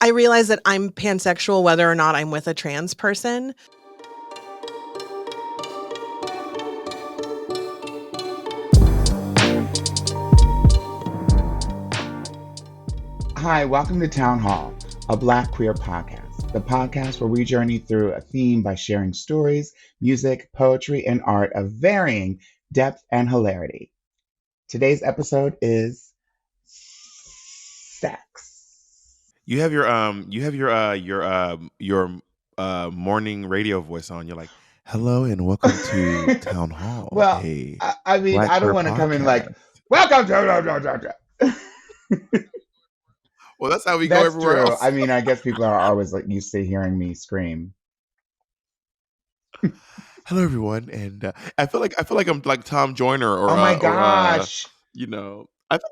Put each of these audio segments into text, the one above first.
I realize that I'm pansexual whether or not I'm with a trans person. Hi, welcome to Town Hall, a Black queer podcast, the podcast where we journey through a theme by sharing stories, music, poetry, and art of varying depth and hilarity. Today's episode is sex. You have your morning radio voice on. You're like, "Hello and welcome to Town Hall." Well, a I mean, Black I don't queer want to come in like, podcast. welcome to... Well, that's how we go That's everywhere true. else. I mean, I guess people are always like used to hearing me scream. Hello, everyone, and I feel like I'm like Tom Joyner or Oh my gosh.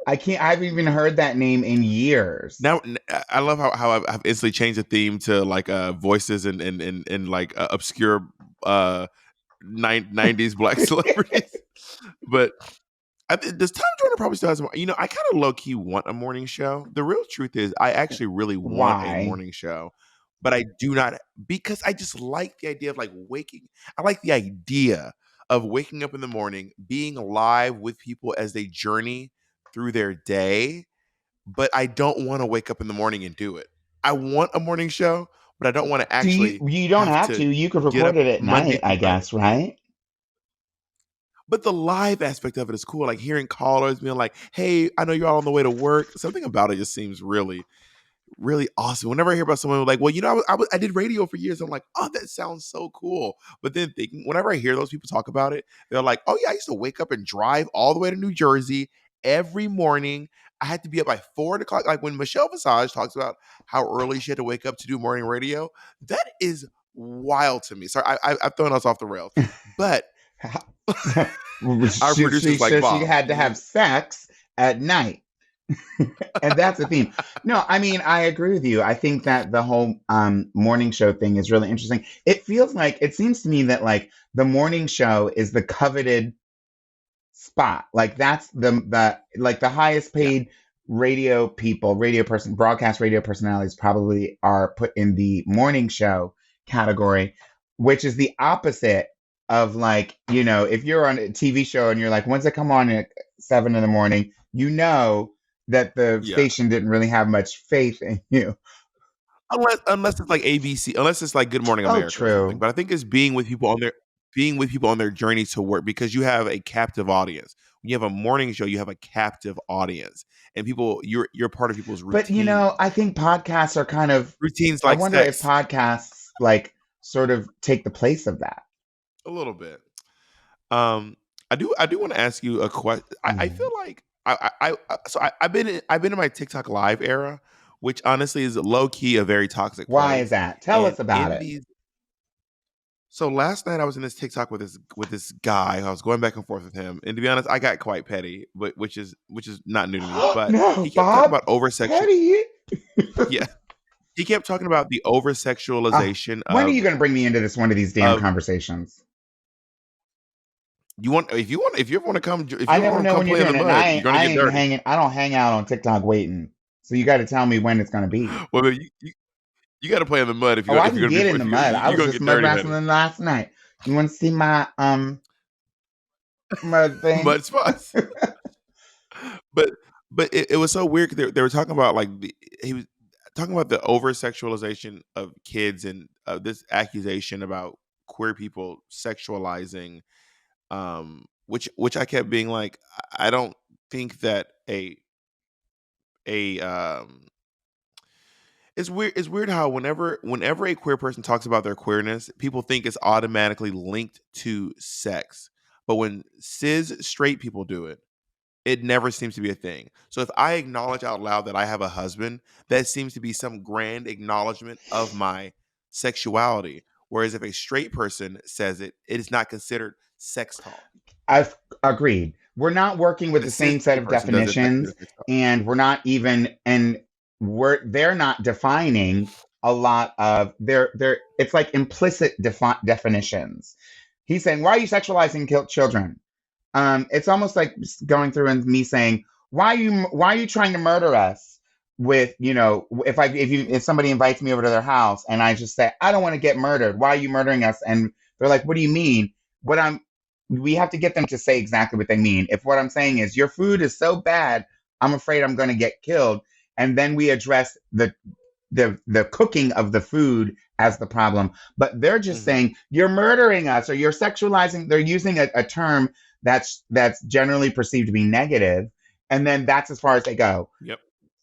I haven't even heard that name in years. now I love how I've instantly changed the theme to like voices and like obscure 90s Black celebrities, but. Does Tom Joyner probably still has more? I kind of low key want a morning show. The real truth is, I actually really want a Why? morning show, but I do not because I just like the idea of like waking. I like the idea of waking up in the morning, being live with people as they journey through their day. But I don't want to wake up in the morning and do it. I want a morning show, but I don't want to Do actually you don't have have to to. You could get record up it at Monday night, through I Friday. guess, right? But the live aspect of it is cool. Like hearing callers being like, "Hey, I know you're all on the way to work." Something about it just seems really, really awesome. Whenever I hear about someone like, "Well, I did radio for years," I'm like, "Oh, that sounds so cool." But then thinking, whenever I hear those people talk about it, they're like, "Oh yeah, I used to wake up and drive all the way to New Jersey every morning. I had to be up by 4 o'clock." Like when Michelle Visage talks about how early she had to wake up to do morning radio, that is wild to me. Sorry, I've thrown us off the rails, but our producer's like, She Bob, had to have sex at night. And that's the theme. No, I mean, I agree with you. I think that the whole morning show thing is really interesting. It seems to me that like the morning show is the coveted spot. Like that's the highest paid broadcast radio personalities probably are put in the morning show category, which is the opposite of like, if you're on a TV show and you're like, when's it come on at 7 a.m, that the yeah. station didn't really have much faith in you. Unless it's like ABC, unless it's like Good Morning Oh, America or something. true. But I think it's being with people on their journey to work, because you have a captive audience. When you have a morning show, you have a captive audience, and you're part of people's But routine. I think podcasts are kind of Routines I like wonder sex. if podcasts like sort of take the place of that. A little bit. I do want to ask you a question. I feel like I've been in my TikTok live era, which honestly is low key a very toxic Why place. is that? Tell And us about it. So last night I was in this TikTok with this guy. I was going back and forth with him, and to be honest, I got quite petty, but which is not new to me. But No, he kept talking Bob, about oversexual. petty. Yeah, he kept talking about the oversexualization. When are you going to bring me into one of these damn conversations? If you ever want to come, if I you never want to know come when you're play in doing the it. mud, you're gonna get dirty. I don't hang out on TikTok waiting. So you got to tell me when it's going to be. Well, you got to play in the mud if you're I going can to get in the mud. I was just mud wrestling last night. You want to see my mud thing? Mud spots. But it was so weird. They were talking about like he was talking about the over sexualization of kids and this accusation about queer people sexualizing, which I kept being like, I don't think that it's weird how whenever a queer person talks about their queerness, people think it's automatically linked to sex. But when cis straight people do it, it never seems to be a thing. So if I acknowledge out loud that I have a husband, that seems to be some grand acknowledgement of my sexuality. Whereas if a straight person says it, it is not considered sex talk. I've agreed. We're not working with the same set of definitions, and we're not even, and they're not defining a lot of it's like implicit definitions. He's saying, why are you sexualizing children? It's almost like going through and me saying, why are you trying to murder us? with, if somebody invites me over to their house and I just say, I don't want to get murdered. Why are you murdering us? And they're like, what do you mean? What I'm We have to get them to say exactly what they mean. If what I'm saying is your food is so bad, I'm afraid I'm going to get killed, and then we address the cooking of the food as the problem. But they're just saying you're murdering us or you're sexualizing. They're using a term that's generally perceived to be negative, and then that's as far as they go. Yep.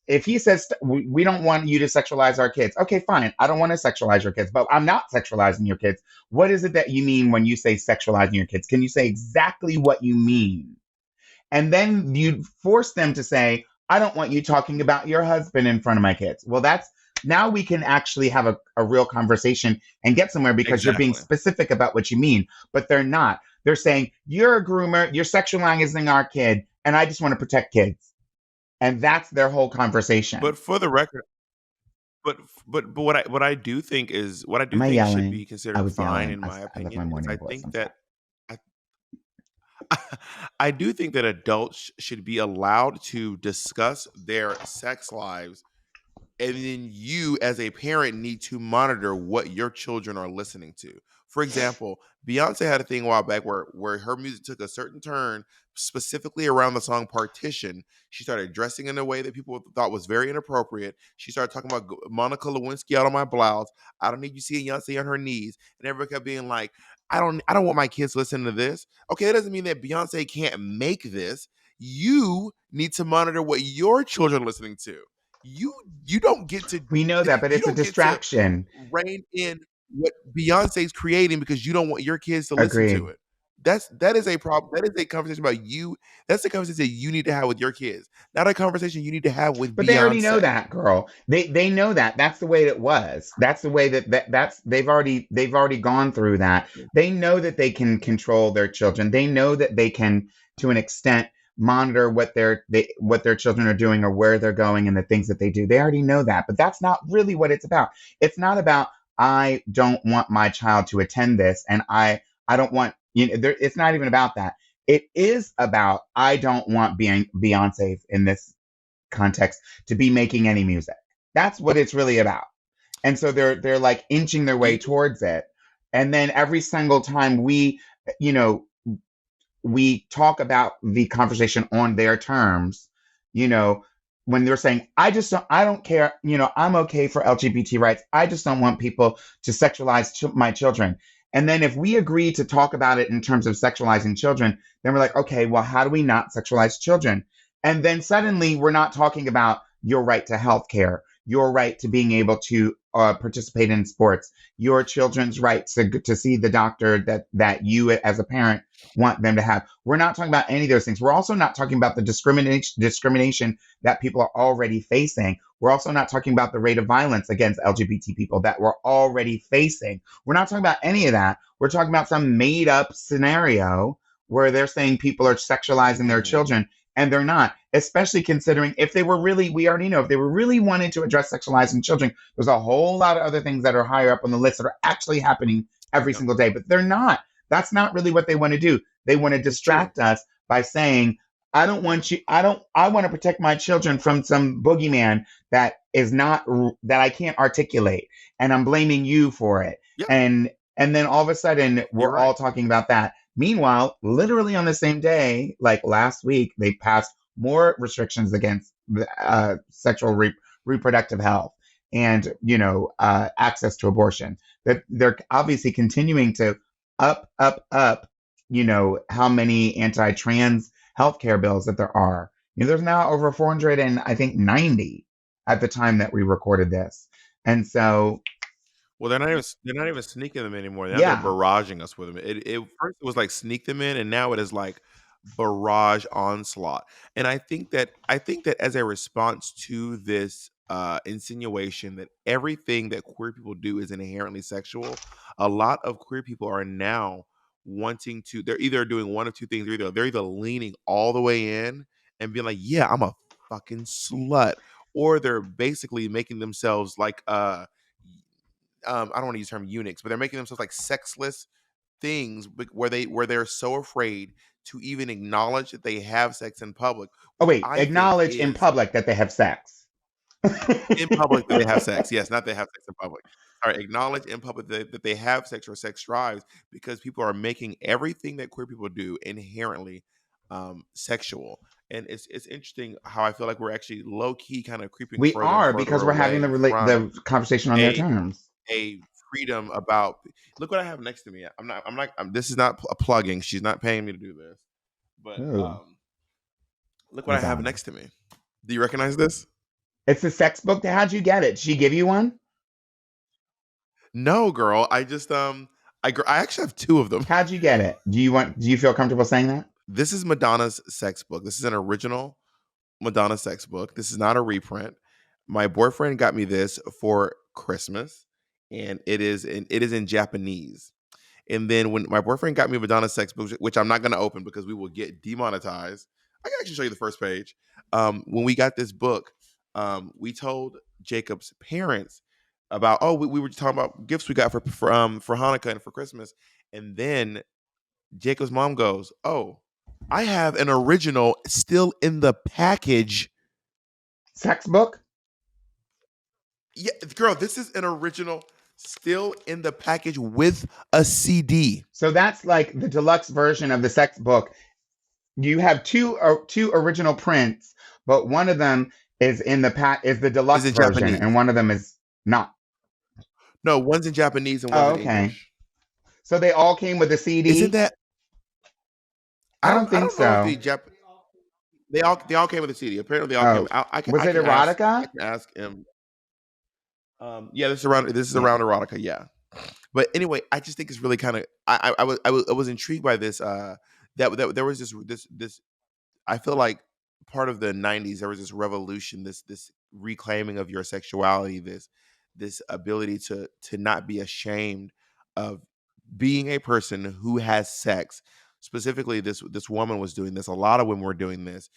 If he says we don't want you to sexualize our kids, okay, fine. I don't want to sexualize your kids, but I'm not sexualizing your kids. What is it that you mean when you say sexualizing your kids? Can you say exactly what you mean? And then you force them to say, I don't want you talking about your husband in front of my kids. Well, now we can actually have a real conversation and get somewhere because you're being specific about what you mean, but they're not. They're saying, you're a groomer, you're sexualizing our kid, and I just want to protect kids. And that's their whole conversation. But for the record, but what I do think is what I do Am I think should yelling? be I considered was fine yelling. in my I left opinion my is morning I voice. think I'm that I do think that adults should be allowed to discuss their sex lives, and then you as a parent need to monitor what your children are listening to. For example, Beyonce had a thing a while back where her music took a certain turn, specifically around the song Partition. She started dressing in a way that people thought was very inappropriate. She started talking about Monica Lewinsky out on my blouse. I don't need you seeing Beyonce on her knees. And everybody kept being like, I don't want my kids listening to this. Okay, that doesn't mean that Beyonce can't make this. You need to monitor what your children are listening to. You don't get to We know that, but you it's a don't get to distraction. rein in what Beyonce's creating because you don't want your kids to listen to Agreed. it. That is a problem. That is a conversation about you. That's the conversation you need to have with your kids, not a conversation you need to have with But they already know Beyonce. that, girl. They know that. That's the way it was. That's the way that's they've already gone through that. They know that they can control their children. They know that they can, to an extent, monitor what their children are doing or where they're going and the things that they do. They already know that. But that's not really what it's about. It's not about I don't want my child to attend this and I don't want it's not even about that. It is about I don't want Beyonce in this context to be making any music. That's what it's really about. And so they're like inching their way towards it. And then every single time you know, we talk about the conversation on their terms, when they're saying, I don't care, I'm okay for LGBT rights. I just don't want people to sexualize my children. And then if we agree to talk about it in terms of sexualizing children, then we're like, okay, well, how do we not sexualize children? And then suddenly we're not talking about your right to health care, your right to being able to participate in sports, your children's right to see the doctor that you as a parent want them to have. We're not talking about any of those things. We're also not talking about the discrimination that people are already facing. We're also not talking about the rate of violence against LGBT people that we're already facing. We're not talking about any of that. We're talking about some made up scenario where they're saying people are sexualizing their children, and they're not, especially considering we already know if they were really wanting to address sexualizing children, there's a whole lot of other things that are higher up on the list that are actually happening every single day, but they're not. That's not really what they want to do. They want to distract us by saying, I want to protect my children from some boogeyman that I can't articulate. And I'm blaming you for it. Yep. And then all of a sudden we're all talking about that. Meanwhile, literally on the same day, like last week, they passed more restrictions against sexual reproductive health and, access to abortion. That they're obviously continuing to up, how many anti-trans healthcare bills that there are. There's now over 490 at the time that we recorded this. And so, well, they're not even sneaking them anymore. Now yeah, they're barraging us with them. First it was like sneak them in, and now it is like barrage onslaught. And I think that as a response to this insinuation that everything that queer people do is inherently sexual, a lot of queer people are now wanting to. They're either doing one of two things. They're either leaning all the way in and being like, "Yeah, I'm a fucking slut," or they're basically making themselves like I don't want to use the term eunuchs, but they're making themselves like sexless things where they're so afraid to even acknowledge that they have sex in public, oh which wait, I think acknowledge in is public that they have sex. in public that they have sex. Yes, not they have sex in public. All right, acknowledge in public that they have sex or sex drives, because people are making everything that queer people do inherently sexual. And it's interesting how I feel like we're actually low key kind of creeping We further and are, further because we're having away from the conversation on their a terms. a freedom about. Look what I have next to me. This is not a plugging. She's not paying me to do this, but Ooh, look what I have Madonna. next to me. Do you recognize this? It's a sex book. How'd you get it? Did she give you one? No, girl. I actually have two of them. How'd you get it? Do you feel comfortable saying that? This is Madonna's sex book. This is an original Madonna sex book. This is not a reprint. My boyfriend got me this for Christmas, and it is in Japanese. And then when my boyfriend got me Madonna sex book, which I'm not going to open because we will get demonetized. I can actually show you the first page. When we got this book, we told Jacob's parents about, we were talking about gifts we got for Hanukkah and for Christmas, and then Jacob's mom goes, "Oh, I have an original still in the package." Sex book? Yeah, girl, this is an original still in the package with a CD. So that's like the deluxe version of the sex book. You have two original prints, but one of them is is the Is deluxe in version, and Japanese. one of them is not. No, one's in Japanese and Oh, one's in okay. English. So they all came with a Isn't CD? that? I don't I think don't know if so. the they all came with a CD. Apparently, they all came. Oh, was I it can ask erotica? him. Yeah, this is around erotica. Yeah, but anyway, I just think it's really kind of. I was intrigued by this. That there was this. I feel like part of the '90s there was this revolution, this reclaiming of your sexuality, this ability to not be ashamed of being a person who has sex. Specifically, this woman was doing this. A lot of women were doing this.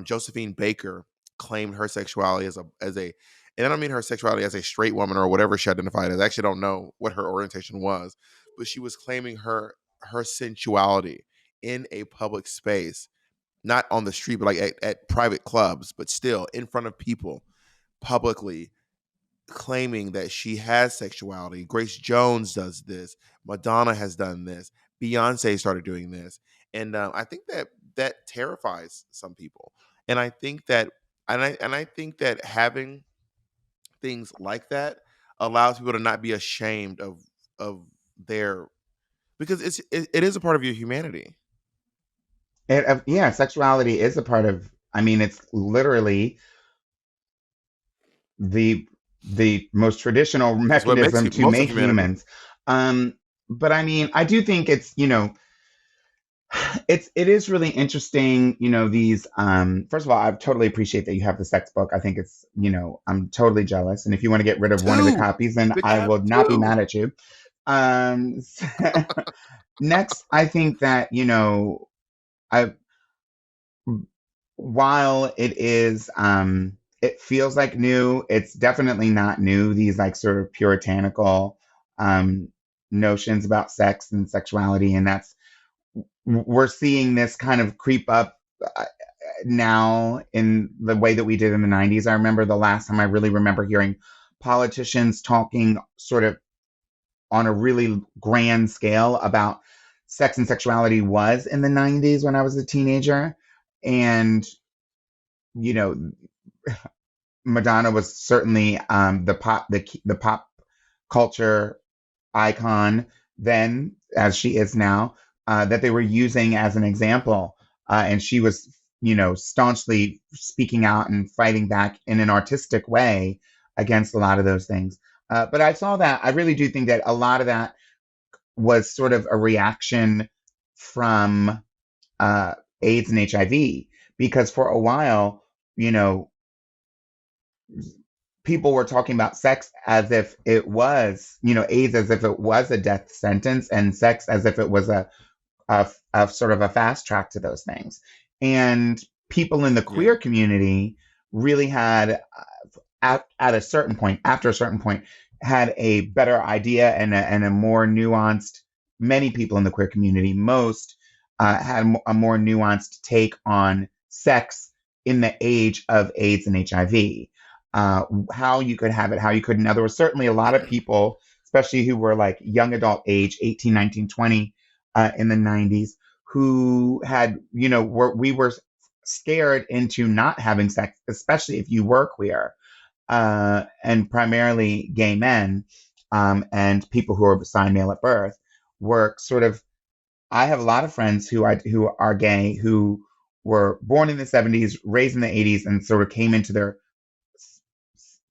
Josephine Baker claimed her sexuality as a, and I don't mean her sexuality as a straight woman or whatever she identified as. I actually don't know what her orientation was, but she was claiming her sensuality in a public space, not on the street, but like at private clubs, but still in front of people, publicly claiming that she has sexuality. Grace Jones does this. Madonna has done this. Beyonce started doing this, and I think that terrifies some people. And I think that, and I think that having things like that allows people to not be ashamed of their, because it is a part of your humanity. Yeah, sexuality is a part of. I mean, it's literally the most traditional It's what makes mechanism to most of make humanity. humans. Um, but I mean, I do think it's it is really interesting. These first of all, I totally appreciate that you have the sex book. I think it's I'm totally jealous, and if you want to get rid of one of the Two, copies, then bitch, I I have will not be two. mad at you. Um, next, I think that I while it feels like new, it's definitely not new. These like sort of puritanical um notions about sex and sexuality, and that's we're seeing this kind of creep up now in the way that we did in the 90s. I remember the last time I really remember hearing politicians talking sort of on a really grand scale about sex and sexuality was in the 90s when I was a teenager. And you know Madonna was certainly the pop culture icon then, as she is now, that they were using as an example, and she was staunchly speaking out and fighting back in an artistic way against a lot of those things. But I really do think that a lot of that was sort of a reaction from uh, AIDS and HIV, because for a while, you know, people were talking about sex as if it was, AIDS as if it was a death sentence, and sex as if it was a sort of a fast track to those things. And people in the Yeah. queer community really had, at a certain point, after a certain point, had a better idea and a more nuanced. Many people in the queer community, most had a more nuanced take on sex in the age of AIDS and HIV. how you could have it, how you couldn't. Now, there were certainly a lot of people, especially who were like young adult age, 18, 19, 20, in the 90s, who had, we were scared into not having sex, especially if you were queer, and primarily gay men, and people who are assigned male at birth, were sort of. I have a lot of friends who are gay, who were born in the 70s, raised in the 80s, and sort of came into their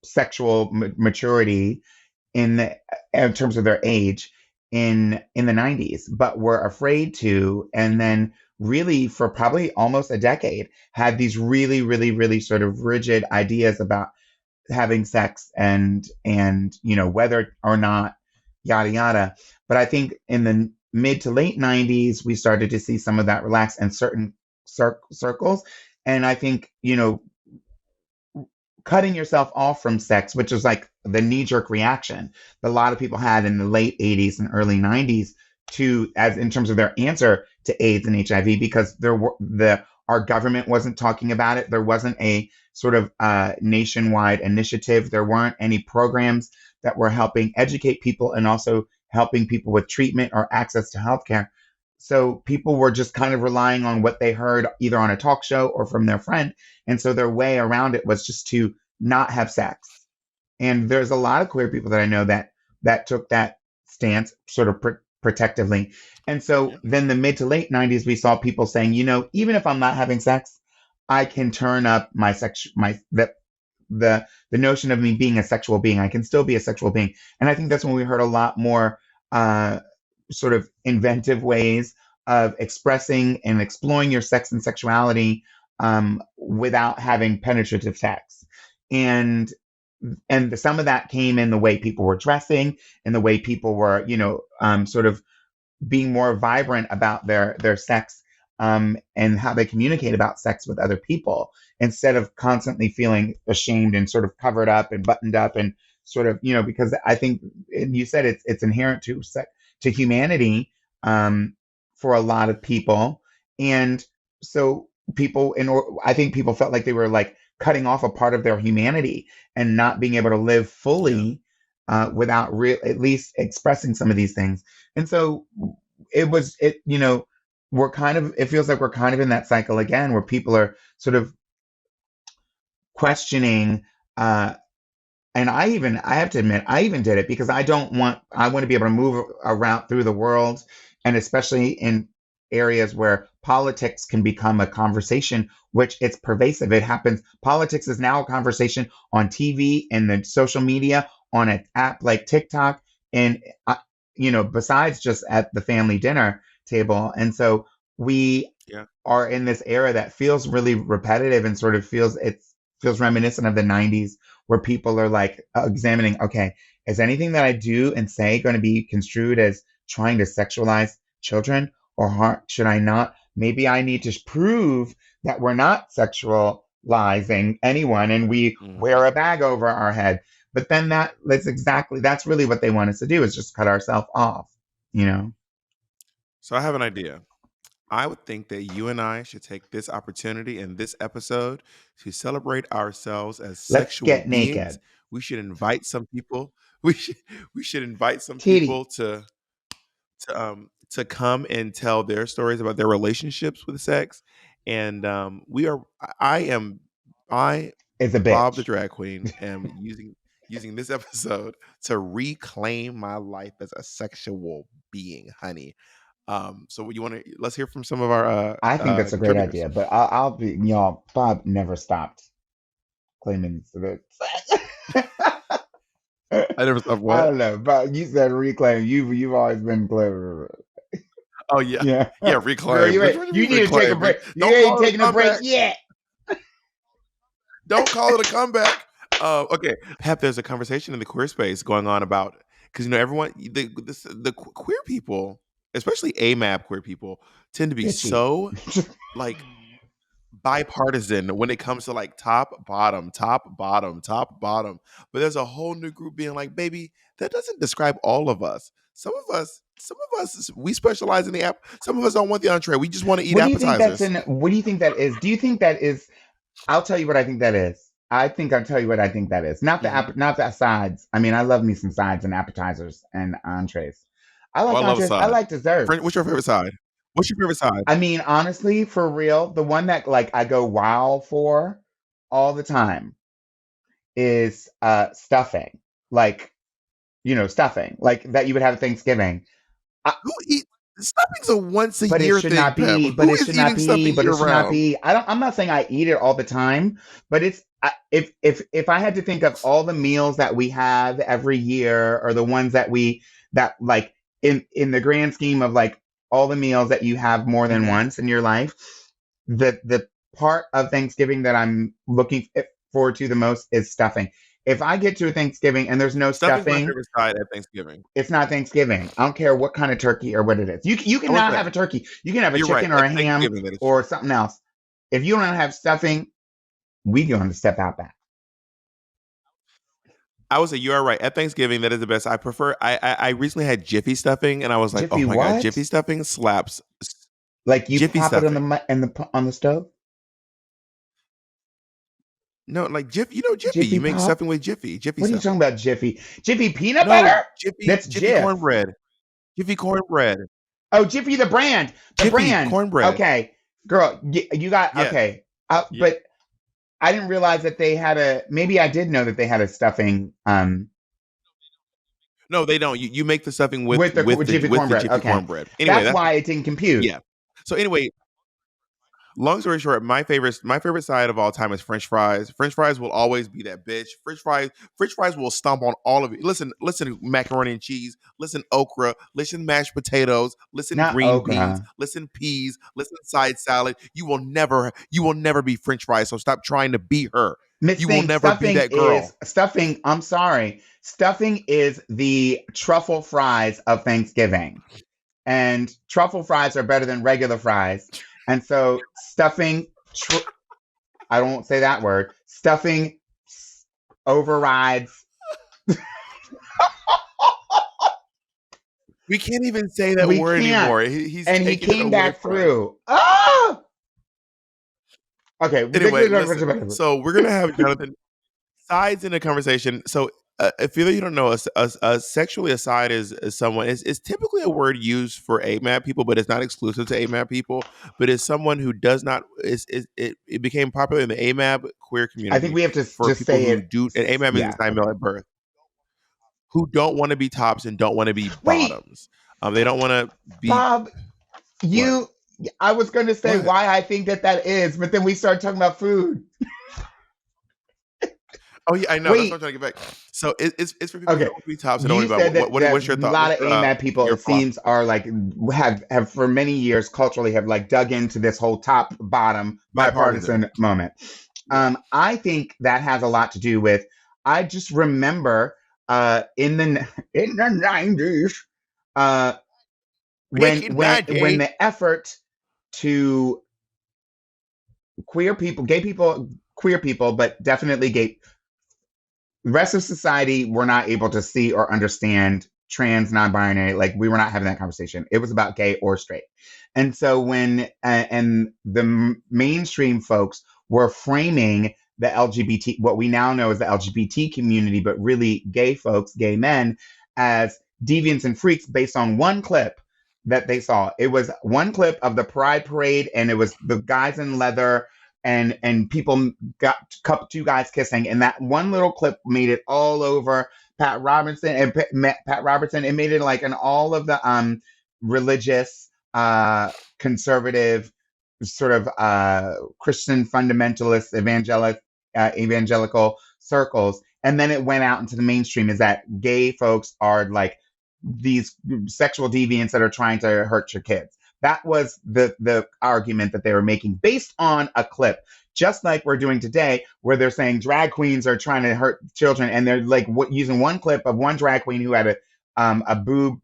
sexual maturity in terms of their age in the 90s, but were afraid to, and then really for probably almost a decade had these really, really, really sort of rigid ideas about having sex and whether or not yada yada. But I think in the mid to late 90s we started to see some of that relax in certain circles, and I think cutting yourself off from sex, which was like the knee-jerk reaction that a lot of people had in the late 80s and early 90s to, as in terms of their answer to AIDS and HIV, because our government wasn't talking about it. There wasn't a sort of nationwide initiative. There weren't any programs that were helping educate people and also helping people with treatment or access to healthcare. So people were just kind of relying on what they heard either on a talk show or from their friend. And so their way around it was just to not have sex. And there's a lot of queer people that I know that took that stance sort of protectively. And so then the mid to late 90s, we saw people saying, even if I'm not having sex, I can turn up the notion of me being a sexual being. I can still be a sexual being. And I think that's when we heard a lot more sort of inventive ways of expressing and exploring your sex and sexuality without having penetrative sex. And some of that came in the way people were dressing and the way people were, sort of being more vibrant about their sex, and how they communicate about sex with other people, instead of constantly feeling ashamed and sort of covered up and buttoned up and sort of, because I think, and you said it's inherent to humanity, for a lot of people. And so I think people felt like they were like cutting off a part of their humanity and not being able to live fully, without at least expressing some of these things. And so it feels like we're kind of in that cycle again, where people are sort of questioning, and I have to admit, I even did it because I want to be able to move around through the world, and especially in areas where politics can become a conversation, which it's pervasive. It happens. Politics is now a conversation on TV and the social media, on an app like TikTok, and besides just at the family dinner table. And so we are in this era that feels really repetitive and sort of feels reminiscent of the 90s, where people are like examining, okay, is anything that I do and say going to be construed as trying to sexualize children, or should I not? Maybe I need to prove that we're not sexualizing anyone, and we wear a bag over our head. But then that's really what they want us to do, is just cut ourselves off, So I have an idea. I would think that you and I should take this opportunity in this episode to celebrate ourselves as Let's sexual get beings. naked. We should invite some people. We should invite some Titty. people to come and tell their stories about their relationships with sex. And I Is a Bob the bitch. drag queen am using this episode to reclaim my life as a sexual being, honey. So let's hear from some of our I think that's a great contributors. idea, but I'll be, Bob never stopped claiming that. I never stopped I what? don't know, but you said reclaim. You've always been clever. Oh yeah, Yeah, yeah, girl, reclaim. Which one you you need to take a reclaim? break. You Don't ain't call it a taking a break comeback. yet. Don't call it a comeback. Okay, Pep, there's a conversation in the queer space going on about, because everyone, the queer people, especially AMAB queer people, tend to be Bitchy. so like bipartisan when it comes to like top bottom, top bottom, top bottom. But there's a whole new group being like, baby, that doesn't describe all of us. Some of us, we specialize in the app. Some of us don't want the entree. We just want to eat What do you think appetizers. what do you think that is? Do you think that is? I'll tell you what I think that is. I think I'll tell you what I think that is. Not the Mhm. not the sides. I mean, I love me some sides and appetizers and entrees. I Oh, I like love a entrees. I side. like desserts. What's your favorite side? What's your favorite side? I mean, honestly, for real, the one that like I go wow for all the time is stuffing. Like, stuffing. Like that you would have at Thanksgiving. I, Who eat stuffing's a once a but it year should thing, not Pep. be, but Who it is should not eating be, stuffing but year it should not round? be. I'm not saying I eat it all the time, but if I had to think of all the meals that we have every year or the ones that like in the grand scheme of like all the meals that you have more than Mhm. once in your life, the part of Thanksgiving that I'm looking forward to the most is stuffing. If I get to a Thanksgiving and there's no Stuffing's my stuffing, favorite side at Thanksgiving. it's not Thanksgiving. I don't care what kind of turkey or what it is. You I went cannot for have that. a turkey. You can have a You're right. chicken or At a ham Thanksgiving, that is or true. something else. If you don't have stuffing, we going to step out back. I would say you are right. At Thanksgiving, that is the best. I prefer. I recently had Jiffy stuffing, and I was like, oh Jiffy my god, what? Jiffy stuffing slaps. Like you Jiffy pop it on stuffing. on the stove? No, like Jiffy. You know Jiffy. Jiffy You make pop? stuffing with Jiffy. Jiffy What are you stuffing. talking about, Jiffy? Jiffy peanut No, butter? Jiffy. That's Jiffy Jif. cornbread. Jiffy cornbread. Oh, Jiffy the brand. The Jiffy brand. cornbread. Okay. Girl, you got Yes. okay. Yeah. But I didn't realize that they had maybe I did know that they had a stuffing No, they don't. You make the stuffing with with the Jiffy with the cornbread. Jiffy Okay. cornbread. Anyway, That's that's why it didn't compute. yeah. So anyway, long story short, my favorite side of all time is French fries. French fries will always be that bitch. French fries will stomp on all of it. Listen, macaroni and cheese. Listen, okra. Listen, mashed potatoes. Listen, Not green beans. okra. Listen, peas. Listen, side salad. You will never be French fries. So stop trying to be her. Miss You will Thing, never be that girl. I'm sorry. Stuffing is the truffle fries of Thanksgiving. And truffle fries are better than regular fries. And so I won't say that word. Stuffing overrides. We can't even say that We word can't. anymore. He's And he taking it came away back from us. through. Ah! Okay. Anyway, listen. So we're gonna have Jonathan sides in a conversation. So if you don't know, a sexually aside is someone is typically a word used for AMAB people, but it's not exclusive to AMAB people. But is someone who does not it became popular in the AMAB queer I think community we have to for just people say who it. do, and AMAB means Yeah. assigned male at birth, who don't want to be tops and don't want to be Wait, bottoms. They don't want to be Bob, what you. I was going to say what. why I think that is, but then we started talking about food. Oh yeah, I know. That's what I'm Wait, trying to get back. So it's for people who okay. don't want to be tops and don't You want to be said bottoms. that What's a your thought? lot What's of AMAT people, your it seems, philosophy? are like have for many years culturally have like dug into this whole top bottom Bipartisan. bipartisan moment. Yeah. I think that has a lot to do with. I just remember in the 90s uh, Back in my when day, the effort to queer people, gay people, queer people, but definitely gay. The rest of society were not able to see or understand trans, non-binary. Like we were not having that conversation. It was about gay or straight. And so when and the mainstream folks were framing the LGBT, what we now know as the LGBT community, but really gay folks, gay men, as deviants and freaks based on one clip that they saw. It was one clip of the Pride Parade, and it was the guys in leather and people got two guys kissing, and that one little clip made it all over Pat Robertson and Pat Robertson. It made it like in all of the religious, conservative, sort of Christian fundamentalist, evangelical circles, and then it went out into the mainstream. Is that gay folks are like these sexual deviants that are trying to hurt your kids? That was the argument that they were making based on a clip, just like we're doing today, where they're saying drag queens are trying to hurt children, and they're like using one clip of one drag queen who had a boob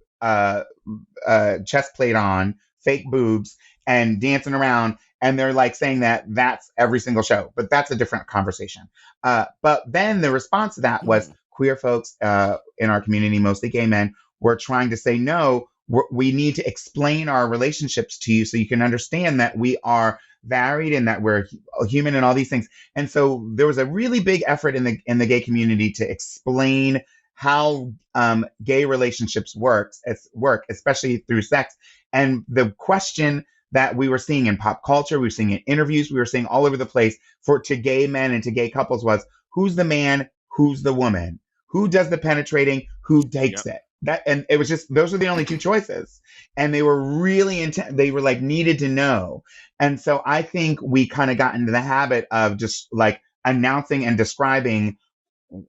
chest plate on, fake boobs, and dancing around, and they're like saying that that's every single show, but that's a different conversation. But then the response to that was mm, queer folks in our community, mostly gay men, were trying to say no. We need to explain our relationships to you so you can understand that we are varied and that we're human and all these things. And so there was a really big effort in the gay community to explain how gay relationships work, especially through sex. And the question that we were seeing in pop culture, we were seeing in interviews, we were seeing all over the place to gay men and to gay couples was, who's the man, who's the woman, who does the penetrating, who takes it. That, and it was just, those were the only two choices. And they were really intense. They were like needed to know. And so I think we kind of got into the habit of just like announcing and describing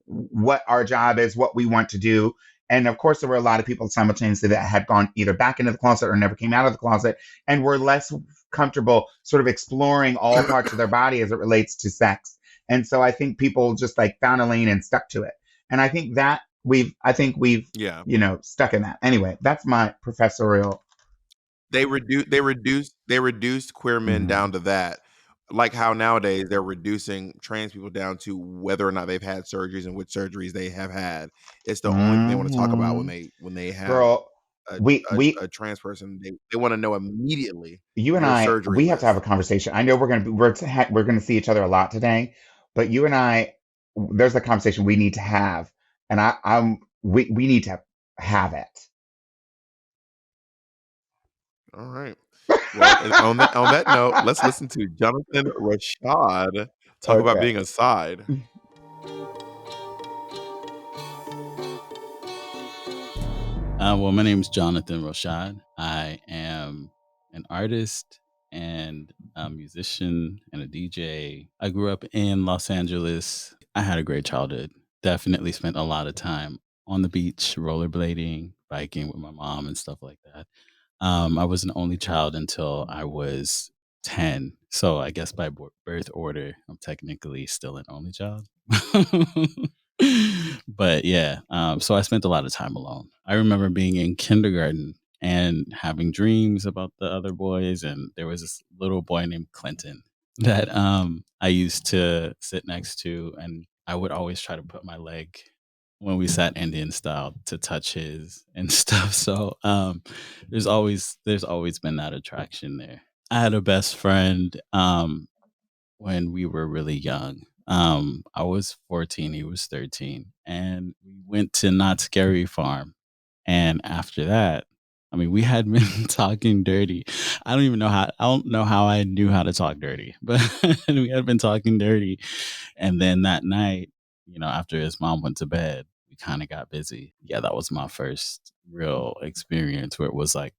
what our job is, what we want to do. And of course, there were a lot of people simultaneously that had gone either back into the closet or never came out of the closet and were less comfortable sort of exploring all parts of their body as it relates to sex. And so I think people just like found a lane and stuck to it. And I think that we've stuck in that. Anyway, that's my professorial. They reduced queer men down to that. Like how nowadays they're reducing trans people down to whether or not they've had surgeries and which surgeries they have had. It's the only thing they want to talk about when they have Girl, a trans person. They want to know immediately. You and I, we have to have a conversation. I know we're gonna see each other a lot today, but you and I, there's a conversation we need to have, and we need to have it. All right. Well, on that note, let's listen to Jonathan Roshad talk about being a side. Well, my name is Jonathan Roshad. I am an artist and a musician and a DJ. I grew up in Los Angeles. I had a great childhood. Definitely spent a lot of time on the beach, rollerblading, biking with my mom and stuff like that. I was an only child until I was 10. So I guess by birth order, I'm technically still an only child. But yeah, so I spent a lot of time alone. I remember being in kindergarten and having dreams about the other boys. And there was this little boy named Clinton that I used to sit next to. And I would always try to put my leg when we sat Indian style to touch his and stuff. So there's always been that attraction there. I had a best friend when we were really young. I was 14, he was 13, and we went to Not Scary Farm. And after that, I mean, we had been talking dirty. I don't know how I knew how to talk dirty, but we had been talking dirty. And then that night, after his mom went to bed, we kind of got busy. Yeah, that was my first real experience where it was like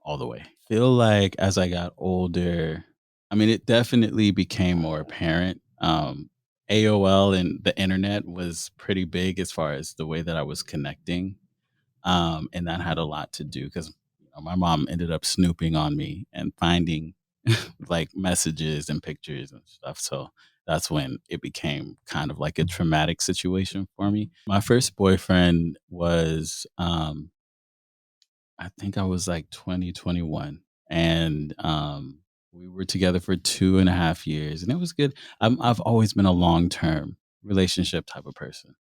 all the way. Feel like as I got older, I mean, it definitely became more apparent. AOL and the internet was pretty big as far as the way that I was connecting. And that had a lot to do because my mom ended up snooping on me and finding like messages and pictures and stuff. So that's when it became kind of like a traumatic situation for me. My first boyfriend was, I think I was like 2021. And we were together for 2.5 years and it was good. I've always been a long-term relationship type of person.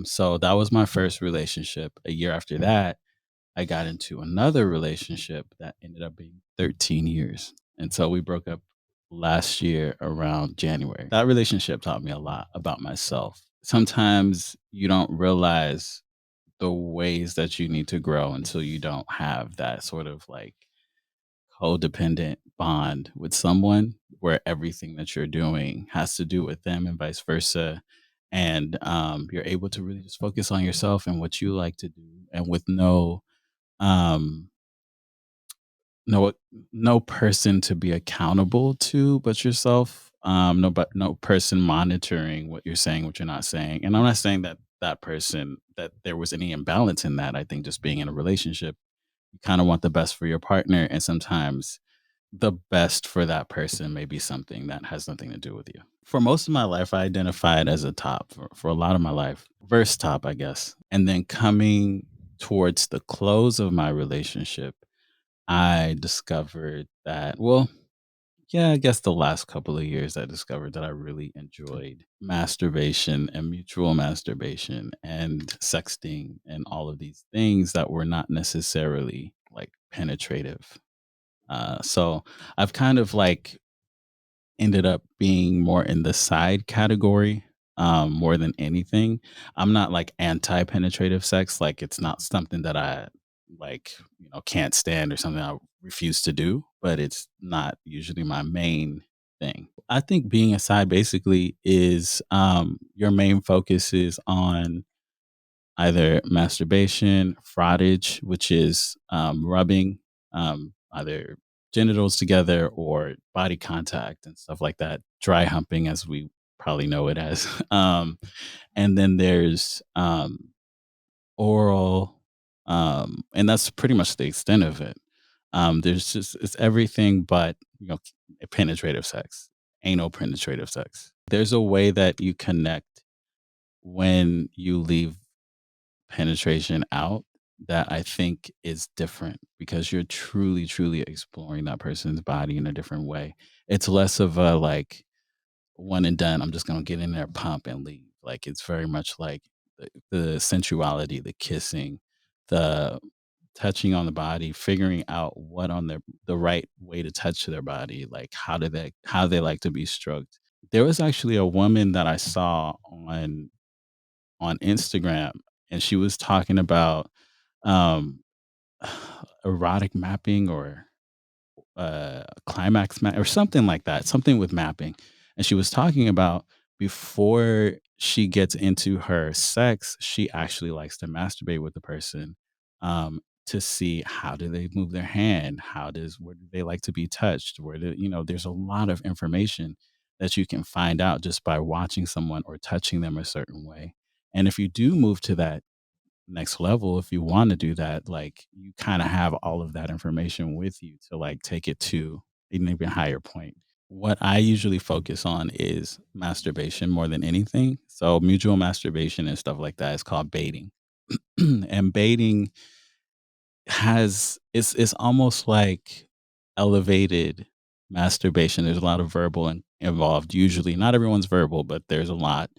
So that was my first relationship. A year after that, I got into another relationship that ended up being 13 years. And so we broke up last year around January. That relationship taught me a lot about myself. Sometimes you don't realize the ways that you need to grow until you don't have that sort of like codependent bond with someone where everything that you're doing has to do with them and vice versa. And you're able to really just focus on yourself and what you like to do and with um no person to be accountable to but yourself. No person monitoring what you're saying, what you're not saying. And I'm not saying that there was any imbalance in that. I think just being in a relationship, you kind of want the best for your partner, and sometimes the best for that person may be something that has nothing to do with you. For most of my life, I identified as a top for a lot of my life, verse top, I guess. And then coming towards the close of my relationship, I discovered that, well, yeah, I guess the last couple of years, I discovered that I really enjoyed masturbation and mutual masturbation and sexting and all of these things that were not necessarily like penetrative. So I've kind of like ended up being more in the side category, more than anything. I'm not like anti-penetrative sex, like it's not something that I like, can't stand or something I refuse to do, but it's not usually my main thing. I think being a side basically is your main focus is on either masturbation, frottage, which is rubbing either genitals together or body contact and stuff like that. Dry humping, as we probably know it as. And then there's oral, and that's pretty much the extent of it. There's just it's everything but penetrative sex, anal penetrative sex. There's a way that you connect when you leave penetration out that I think is different because you're truly, truly exploring that person's body in a different way. It's less of a like one and done. I'm just gonna get in there, pump, and leave. Like it's very much like the sensuality, the kissing, the touching on the body, figuring out what on the right way to touch their body, like how they like to be stroked. There was actually a woman that I saw on Instagram, and she was talking about um, erotic mapping or climax map or something like that, something with mapping. And she was talking about before she gets into her sex, she actually likes to masturbate with the person to see how do they move their hand, where do they like to be touched, there's a lot of information that you can find out just by watching someone or touching them a certain way. And if you do move to that next level, if you want to do that, like you kind of have all of that information with you to like take it to an even higher point. What I usually focus on is masturbation more than anything. So mutual masturbation and stuff like that is called baiting. And baiting it's almost like elevated masturbation. There's a lot of involved. Usually, not everyone's verbal, but there's a lot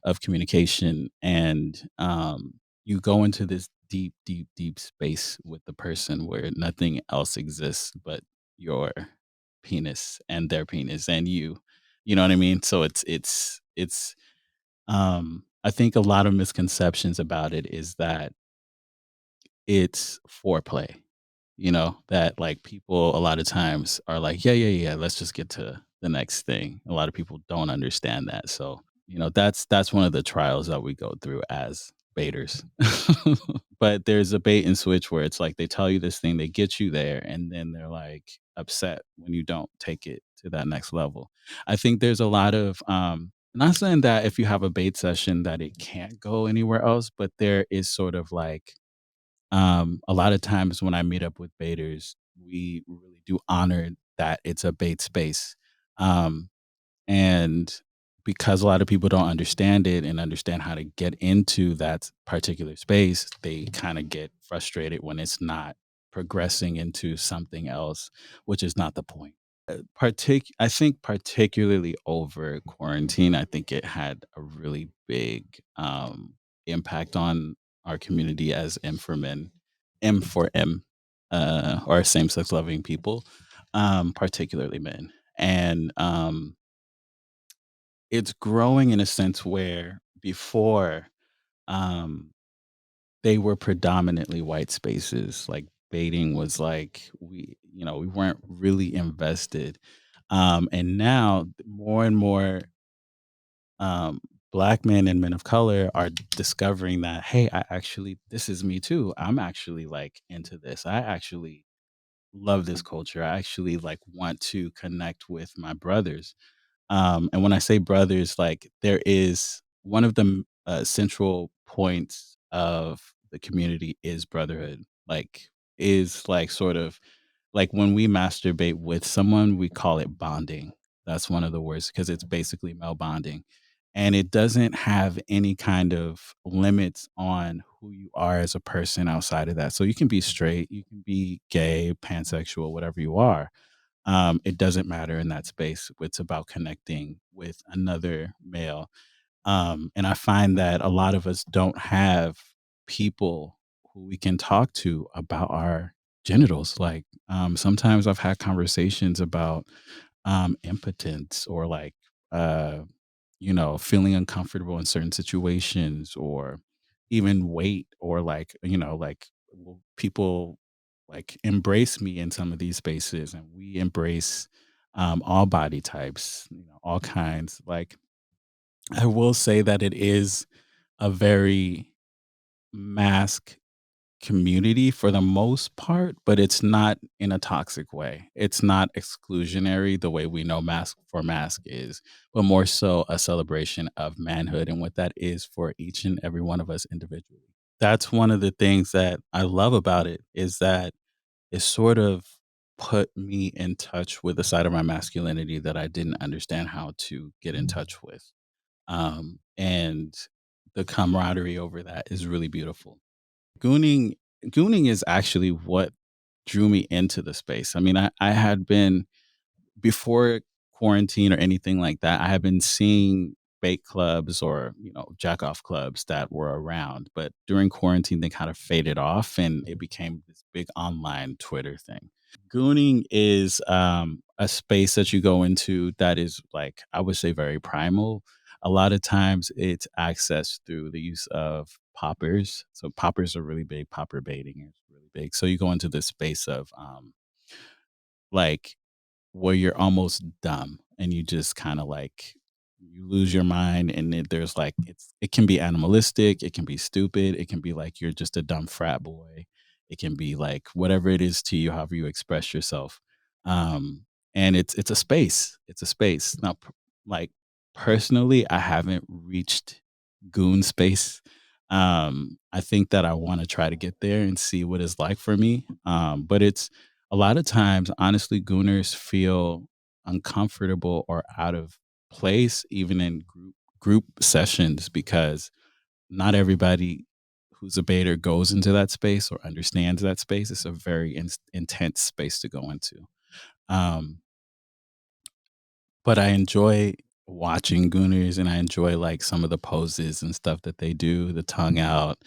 of communication, and you go into this deep, deep, deep space with the person where nothing else exists but your penis and their penis and you. You know what I mean? So it's. I think a lot of misconceptions about it is that it's foreplay, that like people a lot of times are like, yeah, yeah, yeah, let's just get to the next thing. A lot of people don't understand that. So, that's one of the trials that we go through as baiters. But there's a bait and switch where it's like they tell you this thing, they get you there, and then they're like upset when you don't take it to that next level. I think there's a lot of not saying that if you have a bait session that it can't go anywhere else, but there is sort of like a lot of times when I meet up with baiters, we really do honor that it's a bait space. Um, and because a lot of people don't understand it and understand how to get into that particular space, they kind of get frustrated when it's not progressing into something else, which is not the point. I think particularly over quarantine, I think it had a really big impact on our community as M for men, M for M, or same sex loving people, particularly men. And it's growing in a sense where before um, they were predominantly white spaces. Like baiting was like we weren't really invested. And now more and more um, black men and men of color are discovering that, hey, this is me too. I'm actually like into this. I actually love this culture. I actually like want to connect with my brothers. And when I say brothers, like there is one of the central points of the community is brotherhood. Like is like sort of like when we masturbate with someone, we call it bonding. That's one of the words because it's basically male bonding. And it doesn't have any kind of limits on who you are as a person outside of that. So you can be straight, you can be gay, pansexual, whatever you are. It doesn't matter in that space. It's about connecting with another male. And I find that a lot of us don't have people who we can talk to about our genitals. Like sometimes I've had conversations about impotence or like feeling uncomfortable in certain situations, or even weight, or like people like embrace me in some of these spaces, and we embrace all body types, all kinds. Like, I will say that it is a very mask community for the most part, but it's not in a toxic way. It's not exclusionary the way we know mask for mask is, but more so a celebration of manhood and what that is for each and every one of us individually. That's one of the things that I love about it, is that it sort of put me in touch with a side of my masculinity that I didn't understand how to get in touch with. And the camaraderie over that is really beautiful. Gooning Gooning is actually what drew me into the space. I mean, I had been, before quarantine or anything like that, I had been seeing bait clubs or, jack off clubs that were around, but during quarantine they kind of faded off and it became this big online Twitter thing. Gooning is a space that you go into that is, like, I would say, very primal. A lot of times it's accessed through the use of poppers. So poppers are really big. Popper baiting is really big. So you go into this space of like where you're almost dumb and you just kind of like you lose your mind, and there's like it can be animalistic, it can be stupid, it can be like you're just a dumb frat boy, it can be like whatever it is to you, however you express yourself. um and it's a space, now. Like, personally, I haven't reached goon space. I think that I want to try to get there and see what it's like for me. But it's a lot of times, honestly, gooners feel uncomfortable or out of place, even in group sessions, because not everybody who's a baiter goes into that space or understands that space. It's a very intense space to go into. Um, but I enjoy watching Gooners, and I enjoy, like, some of the poses and stuff that they do, the tongue out,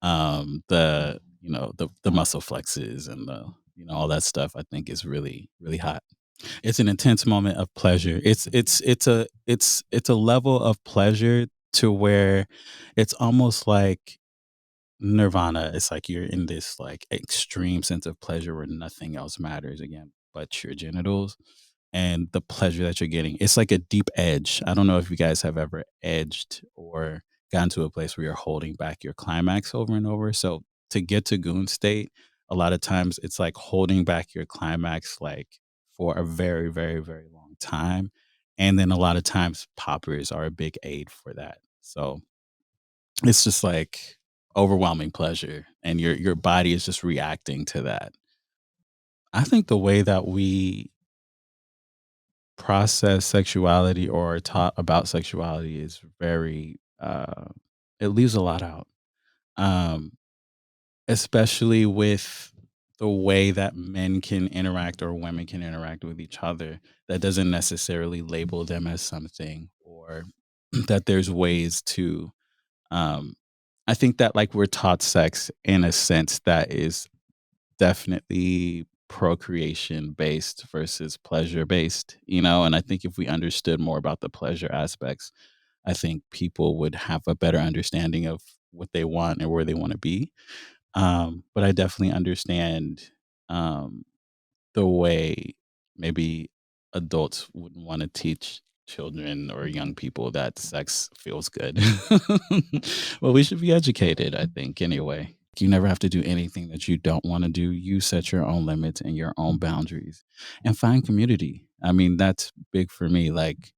the muscle flexes, and all that stuff, I think is really, really hot. It's an intense moment of pleasure. It's a level of pleasure to where it's almost like nirvana. It's like you're in this, like, extreme sense of pleasure where nothing else matters again but your genitals and the pleasure that you're getting. It's like a deep edge. I don't know if you guys have ever edged or gotten to a place where you're holding back your climax over and over. So to get to goon state, a lot of times it's like holding back your climax, like, for a very, very, very long time. And then a lot of times poppers are a big aid for that. So it's just like overwhelming pleasure, and your body is just reacting to that. I think the way that we process sexuality or talk about sexuality is very it leaves a lot out. Um Especially with the way that men can interact or women can interact with each other, that doesn't necessarily label them as something, or that there's ways to um I think that, like, we're taught sex in a sense that is definitely procreation based versus pleasure based, and I think if we understood more about the pleasure aspects, I think people would have a better understanding of what they want and where they want to be. But I definitely understand um, the way maybe adults wouldn't want to teach children or young people that sex feels good. Well, we should be educated, I think, anyway. You never have to do anything that you don't want to do. You set your own limits and your own boundaries and find community. I mean, that's big for me. Like,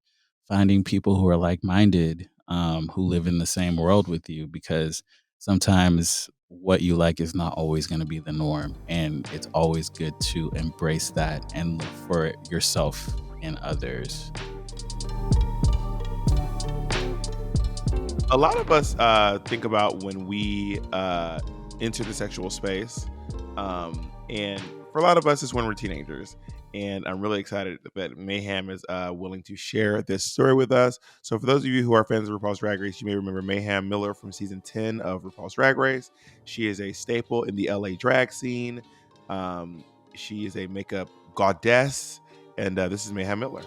finding people who are like minded, who live in the same world with you, because sometimes what you like is not always going to be the norm. And it's always good to embrace that and look for yourself in others. A lot of us think about when we enter the sexual space, and for a lot of us, it's when we're teenagers. And I'm really excited that Mayhem is willing to share this story with us. So, for those of you who are fans of RuPaul's Drag Race, you may remember Mayhem Miller from season 10 of RuPaul's Drag Race. She is a staple in the LA drag scene. Um, she is a makeup goddess, And this is Mayhem Miller.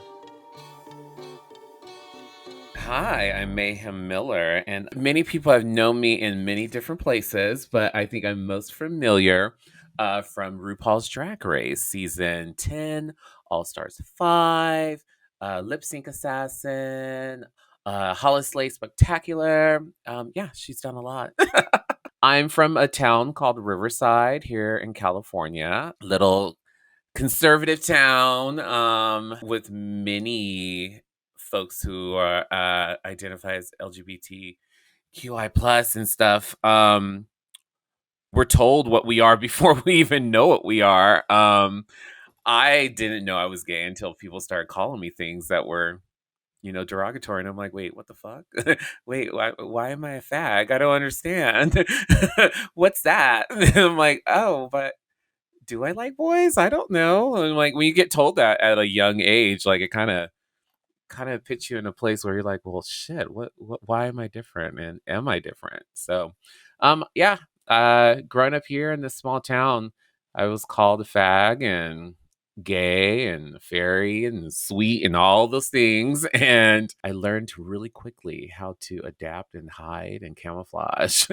Hi, I'm Mayhem Miller, and many people have known me in many different places, but I think I'm most familiar from RuPaul's Drag Race, Season 10, All Stars 5, Lip Sync Assassin, Hollis Slay Spectacular. Yeah, she's done a lot. I'm from a town called Riverside here in California. Little conservative town with many folks who are identify as LGBTQI plus and stuff. We're told what we are before we even know what we are. I didn't know I was gay until people started calling me things that were, derogatory. And I'm like, wait, what the fuck? Wait, why am I a fag? I don't understand. What's that? And I'm like, oh, but do I like boys? I don't know. And like when you get told that at a young age, like it kind of puts you in a place where you're like, well, shit, what why am I different? And am I different? So, yeah, growing up here in this small town, I was called a fag and gay and fairy and sweet and all those things. And I learned really quickly how to adapt and hide and camouflage.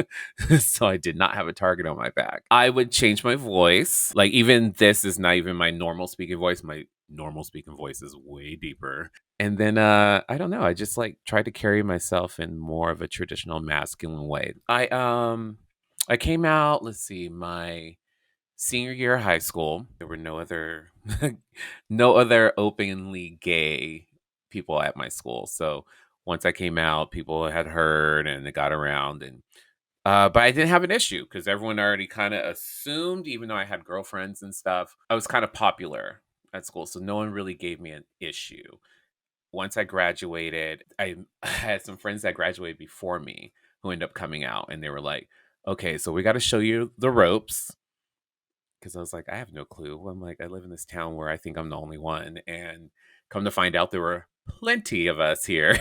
So I did not have a target on my back. I would change my voice. Like even this is not even my normal speaking voice. My normal speaking voice is way deeper. And then I don't know, I just like tried to carry myself in more of a traditional masculine way. I came out, let's see, my senior year of high school. There were no other no other openly gay people at my school. So once I came out, people had heard and it got around and but I didn't have an issue because everyone already kind of assumed, even though I had girlfriends and stuff, I was kind of popular at school. So no one really gave me an issue. Once I graduated, I had some friends that graduated before me who ended up coming out and they were like, okay, so we got to show you the ropes. Because I was like, I have no clue. I'm like, I live in this town where I think I'm the only one. And come to find out, there were plenty of us here.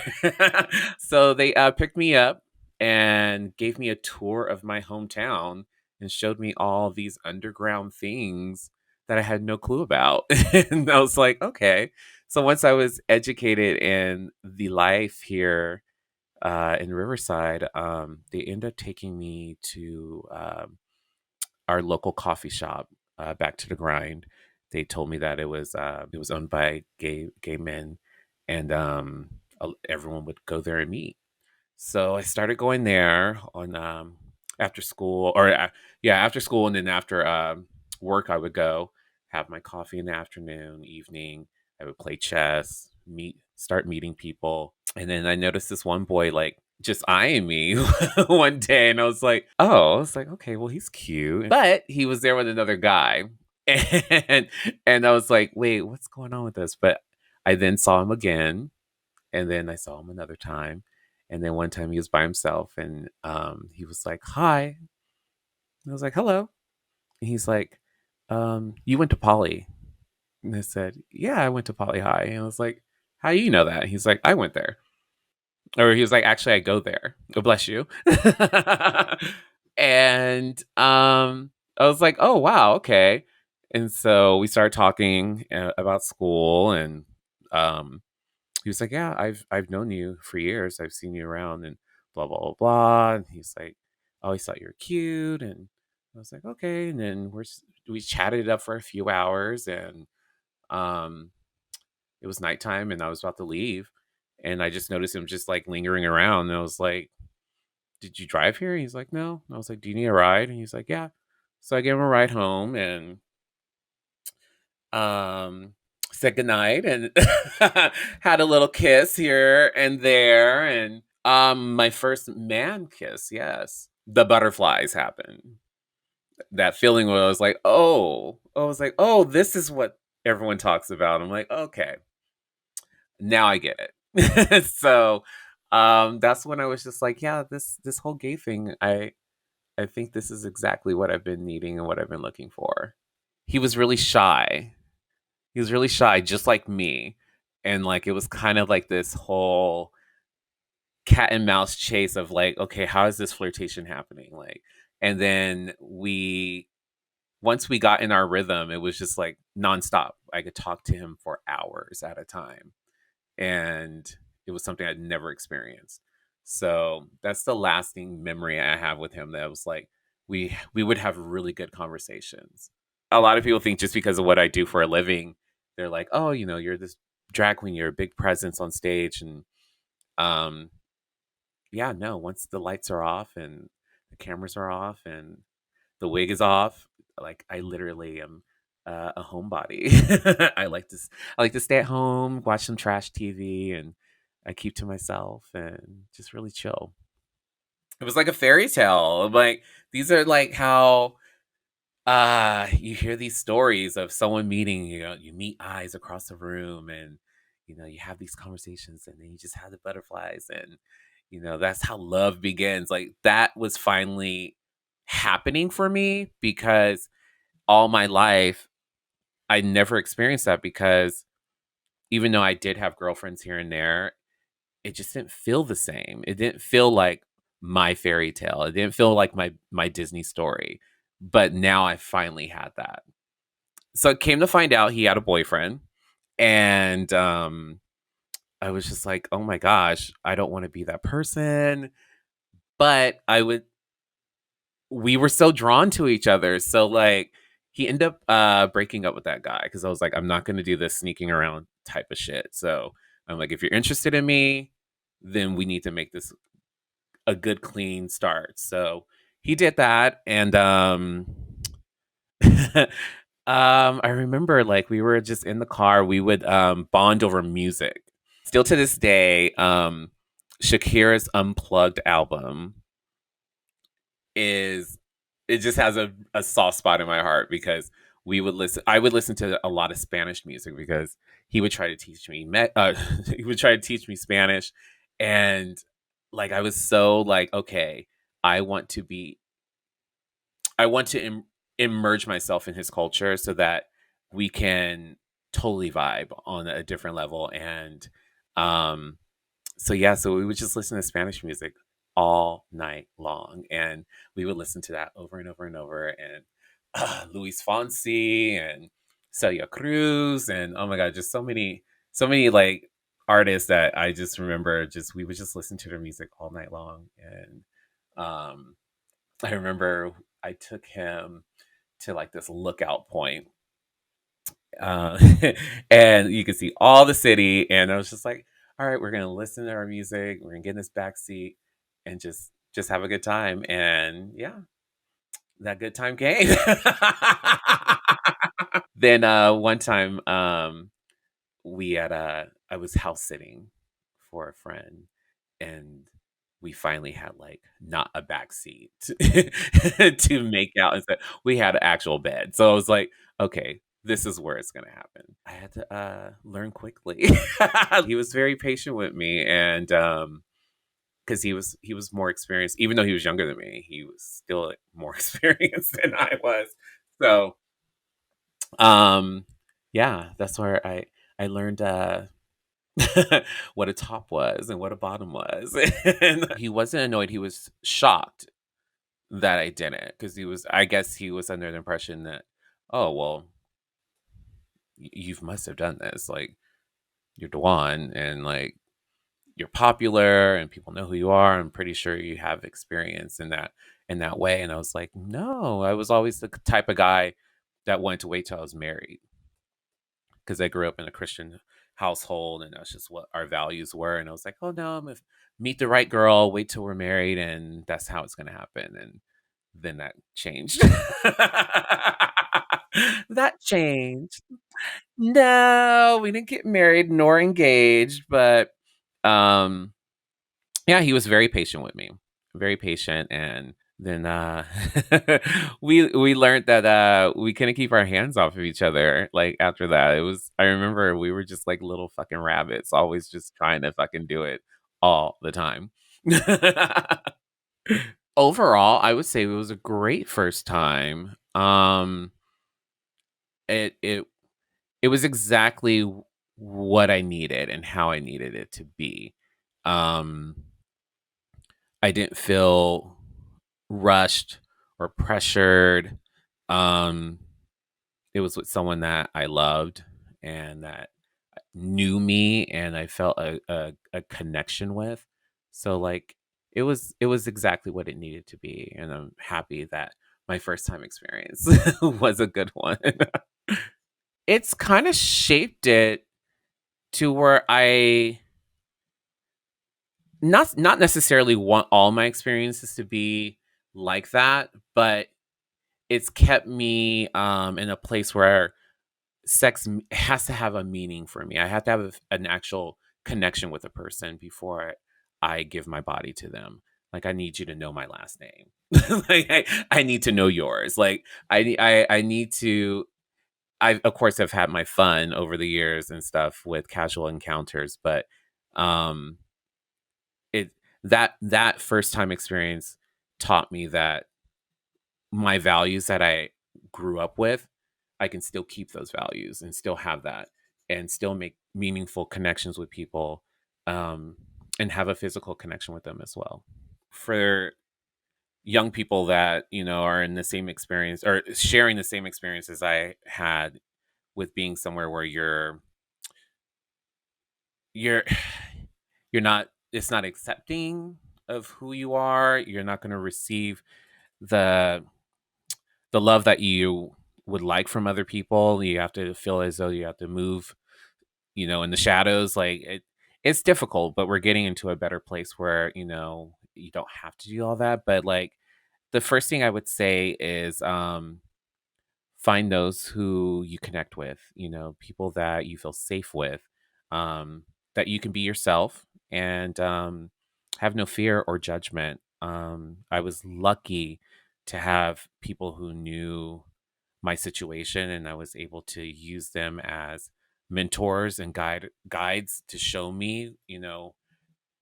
So they picked me up and gave me a tour of my hometown and showed me all these underground things that I had no clue about. And I was like, okay. So once I was educated in the life here in Riverside, they ended up taking me to our local coffee shop, Back to the Grind. They told me that it was owned by gay men, and everyone would go there and meet. So I started going there on after school, or after school, and then after work, I would go have my coffee in the afternoon, evening. I would play chess, start meeting people, and then I noticed this one boy like just eyeing me one day, and I was like, okay, well he's cute, but he was there with another guy, and I was like, wait, what's going on with this? But I then saw him again, and then I saw him another time. And then one time he was by himself and he was like, hi. And I was like, hello. And he's like, you went to Poly. And I said, yeah, I went to Poly High. And I was like, how do you know that? And he's like, I went there. Or he was like, actually, I go there. Oh, bless you. And I was like, oh, wow, okay. And so we started talking about school and he was like, yeah, I've known you for years. I've seen you around and blah, blah, blah, blah. And he's like, I always thought you were cute. And I was like, okay. And then we chatted it up for a few hours and um, it was nighttime and I was about to leave. And I just noticed him just like lingering around. And I was like, did you drive here? And he's like, no. And I was like, do you need a ride? And he's like, yeah. So I gave him a ride home and um said goodnight and had a little kiss here and there and my first man kiss, yes, the butterflies happened. That feeling where I was like, this is what everyone talks about. I'm like, okay, now I get it. So that's when I was just like, yeah, this whole gay thing, I think this is exactly what I've been needing and what I've been looking for. He was really shy. He was really shy, just like me. And like it was kind of like this whole cat and mouse chase of like, okay, how is this flirtation happening? Like, and then once we got in our rhythm, it was just like nonstop. I could talk to him for hours at a time. And it was something I'd never experienced. So that's the lasting memory I have with him. That was like we would have really good conversations. A lot of people think just because of what I do for a living, they're like, oh, you're this drag queen, you're a big presence on stage. And um yeah, no, once the lights are off and the cameras are off and the wig is off, like I literally am a homebody. I like to stay at home, watch some trash TV, and I keep to myself and just really chill. It was like a fairy tale. Like these are like how you hear these stories of someone meeting, you meet eyes across the room, and you have these conversations, and then you just have the butterflies, and that's how love begins. Like that was finally happening for me, because all my life I never experienced that, because even though I did have girlfriends here and there, it just didn't feel the same. It didn't feel like my fairy tale. It didn't feel like my Disney story. But now I finally had that. So I came to find out he had a boyfriend, and I was just like, "Oh my gosh, I don't want to be that person." But we were so drawn to each other. So like he ended up breaking up with that guy, because I was like, I'm not going to do this sneaking around type of shit. So I'm like, if you're interested in me, then we need to make this a good clean start. So he did that, and I remember like we were just in the car, we would bond over music. Still to this day, Shakira's Unplugged album is it just has a soft spot in my heart, because I would listen to a lot of Spanish music, because he would try to teach me he would try to teach me Spanish. And like I was so like, okay, I want to be I want to immerse myself in his culture, so that we can totally vibe on a different level. And um so yeah, so we would just listen to Spanish music all night long, and we would listen to that over and over and over. And Luis Fonsi and Celia Cruz, and oh my god, just so many like artists that I just remember. Just we would just listen to their music all night long. And um, I remember I took him to like this lookout point, uh, and you could see all the city. And I was just like, all right, we're gonna listen to our music. We're gonna get in this back seat and just have a good time. And yeah, that good time came. Then one time, we had I was house sitting for a friend, and we finally had like not a back seat to make out, and so we had an actual bed. So I was like, okay, this is where it's gonna happen. I had to learn quickly. He was very patient with me, and because he was more experienced, even though he was younger than me, he was still more experienced than I was. So um yeah, that's where I learned what a top was and what a bottom was. And he wasn't annoyed, he was shocked that I didn't, because I guess he was under the impression that, oh well, you must have done this, like you're Dwan, and like you're popular and people know who you are. I'm pretty sure you have experience in that way. And I was like, no, I was always the type of guy that wanted to wait till I was married, because I grew up in a Christian household, and that's just what our values were. And I was like, oh no, I'm gonna meet the right girl, wait till we're married, and that's how it's gonna happen. And then that changed. That changed. No, we didn't get married nor engaged, but um yeah, he was very patient with me. Very patient. And then we learned that we couldn't keep our hands off of each other. Like after that, I remember we were just like little fucking rabbits, always just trying to fucking do it all the time. Overall, I would say it was a great first time. It was exactly what I needed and how I needed it to be. Um I didn't feel rushed or pressured. Um, it was with someone that I loved, and that knew me and I felt a connection with. So like it was exactly what it needed to be, and I'm happy that my first time experience was a good one. It's kind of shaped it to where I not necessarily want all my experiences to be like that, but it's kept me in a place where has to have a meaning for me. I have to have an actual connection with a person before I give my body to them. Like I need you to know my last name. Like I need to know yours. Like I need to. I of course have had my fun over the years and stuff with casual encounters, but um, it that first time experience taught me that my values that I grew up with, I can still keep those values and still have that and still make meaningful connections with people, um, and have a physical connection with them as well. For young people that, are in the same experience or sharing the same experience as I had with being somewhere where you're you're not it's not accepting of who you are, you're not going to receive the the love that you would like from other people. You have to feel as though you have to move, in the shadows. Like it's difficult, but we're getting into a better place where, you don't have to do all that. But like the first thing I would say is find those who you connect with, people that you feel safe with, that you can be yourself and have no fear or judgment. I was lucky to have people who knew my situation, and I was able to use them as mentors and guides to show me,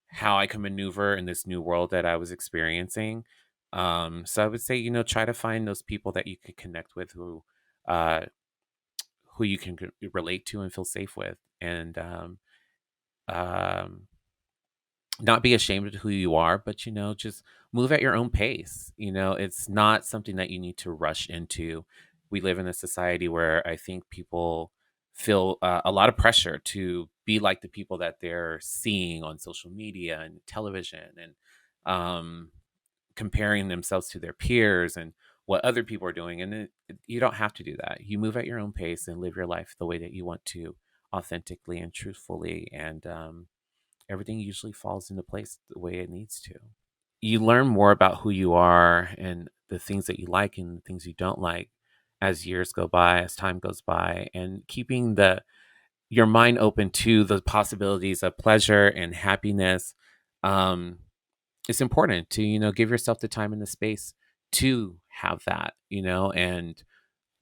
how I can maneuver in this new world that I was experiencing. So I would say, try to find those people that you could connect with uh, who you can relate to and feel safe with, and um, not be ashamed of who you are, but just move at your own pace. It's not something that you need to rush into. We live in a society where I think people feel a lot of pressure to be like the people that they're seeing on social media and television, and um, comparing themselves to their peers and what other people are doing. And you don't have to do that. You move at your own pace and live your life the way that you want to, authentically and truthfully. And everything usually falls into place the way it needs to. You learn more about who you are and the things that you like and the things you don't like as years go by, as time goes by, and keeping your mind open to the possibilities of pleasure and happiness. Um, it's important to, give yourself the time and the space to have that, and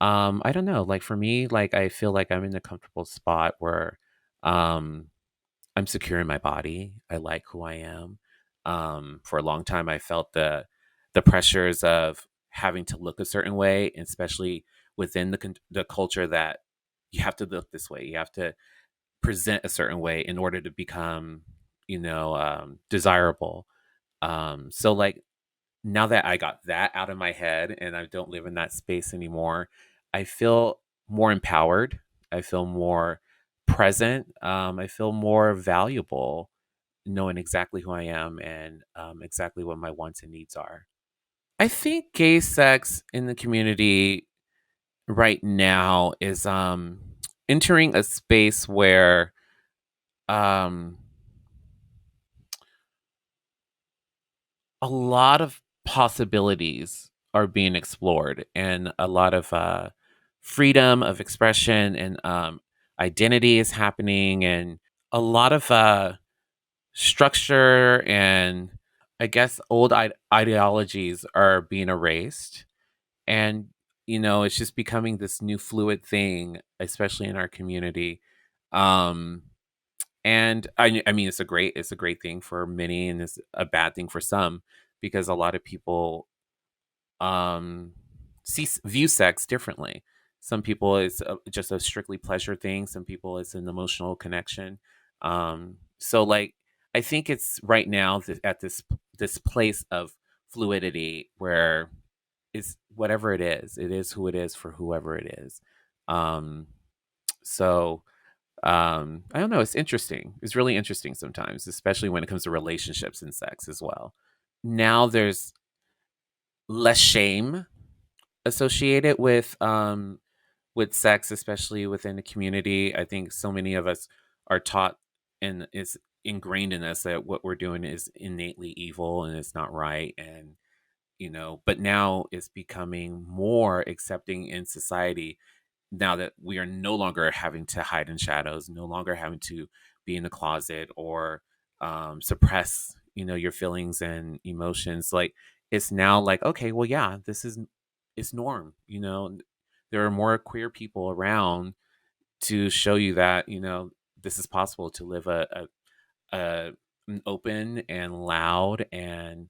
I don't know, like for me, like I feel like I'm in a comfortable spot where um I'm secure in my body. I like who I am. For a long time, I felt the pressures of having to look a certain way, and especially within the culture that you have to look this way. You have to present a certain way in order to become, desirable. So like now that I got that out of my head and I don't live in that space anymore, I feel more empowered. I feel more present. I feel more valuable knowing exactly who I am and exactly what my wants and needs are. I think gay sex in the community right now is entering a space where um, a lot of possibilities are being explored, and a lot of freedom of expression and identity is happening, and a lot of structure and I guess old ideologies are being erased. And it's just becoming this new fluid thing, especially in our community. um and I mean, it's a great thing for many, and it's a bad thing for some, because a lot of people um view sex differently. Some people it's just a strictly pleasure thing. Some people it's an emotional connection. So like I think it's right now at this place of fluidity where it's whatever it is who it is for whoever it is. um So I don't know. It's interesting. It's really interesting sometimes, especially when it comes to relationships and sex as well. Now there's less shame associated with sex, especially within the community. I think so many of us are taught and it's ingrained in us that what we're doing is innately evil and it's not right. And, but now it's becoming more accepting in society now that we are no longer having to hide in shadows, no longer having to be in the closet or suppress, your feelings and emotions. Like it's now like, okay, well, yeah, this is it's norm. There are more queer people around to show you that this is possible to live an open and loud and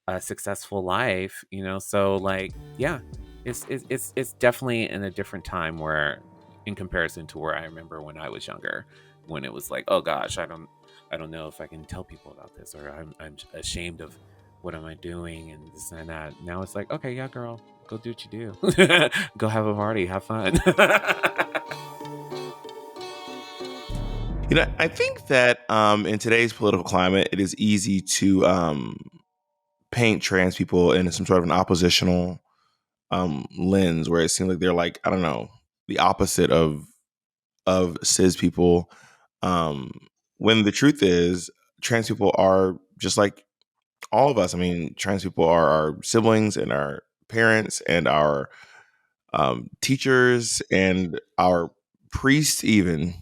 a successful life. So like, yeah, it's definitely in a different time where, in comparison to where I remember when I was younger, when it was like, oh gosh, I don't know if I can tell people about this, or I'm ashamed of what am I doing and this and that. Now it's like, okay, yeah, girl, go do what you do. Go have a party, have fun. I think that in today's political climate, it is easy to paint trans people in some sort of an oppositional lens, where it seems like they're like, I don't know, the opposite of cis people. Um, when the truth is, trans people are just like all of us. I mean, trans people are our siblings and our parents and our teachers and our priests, even,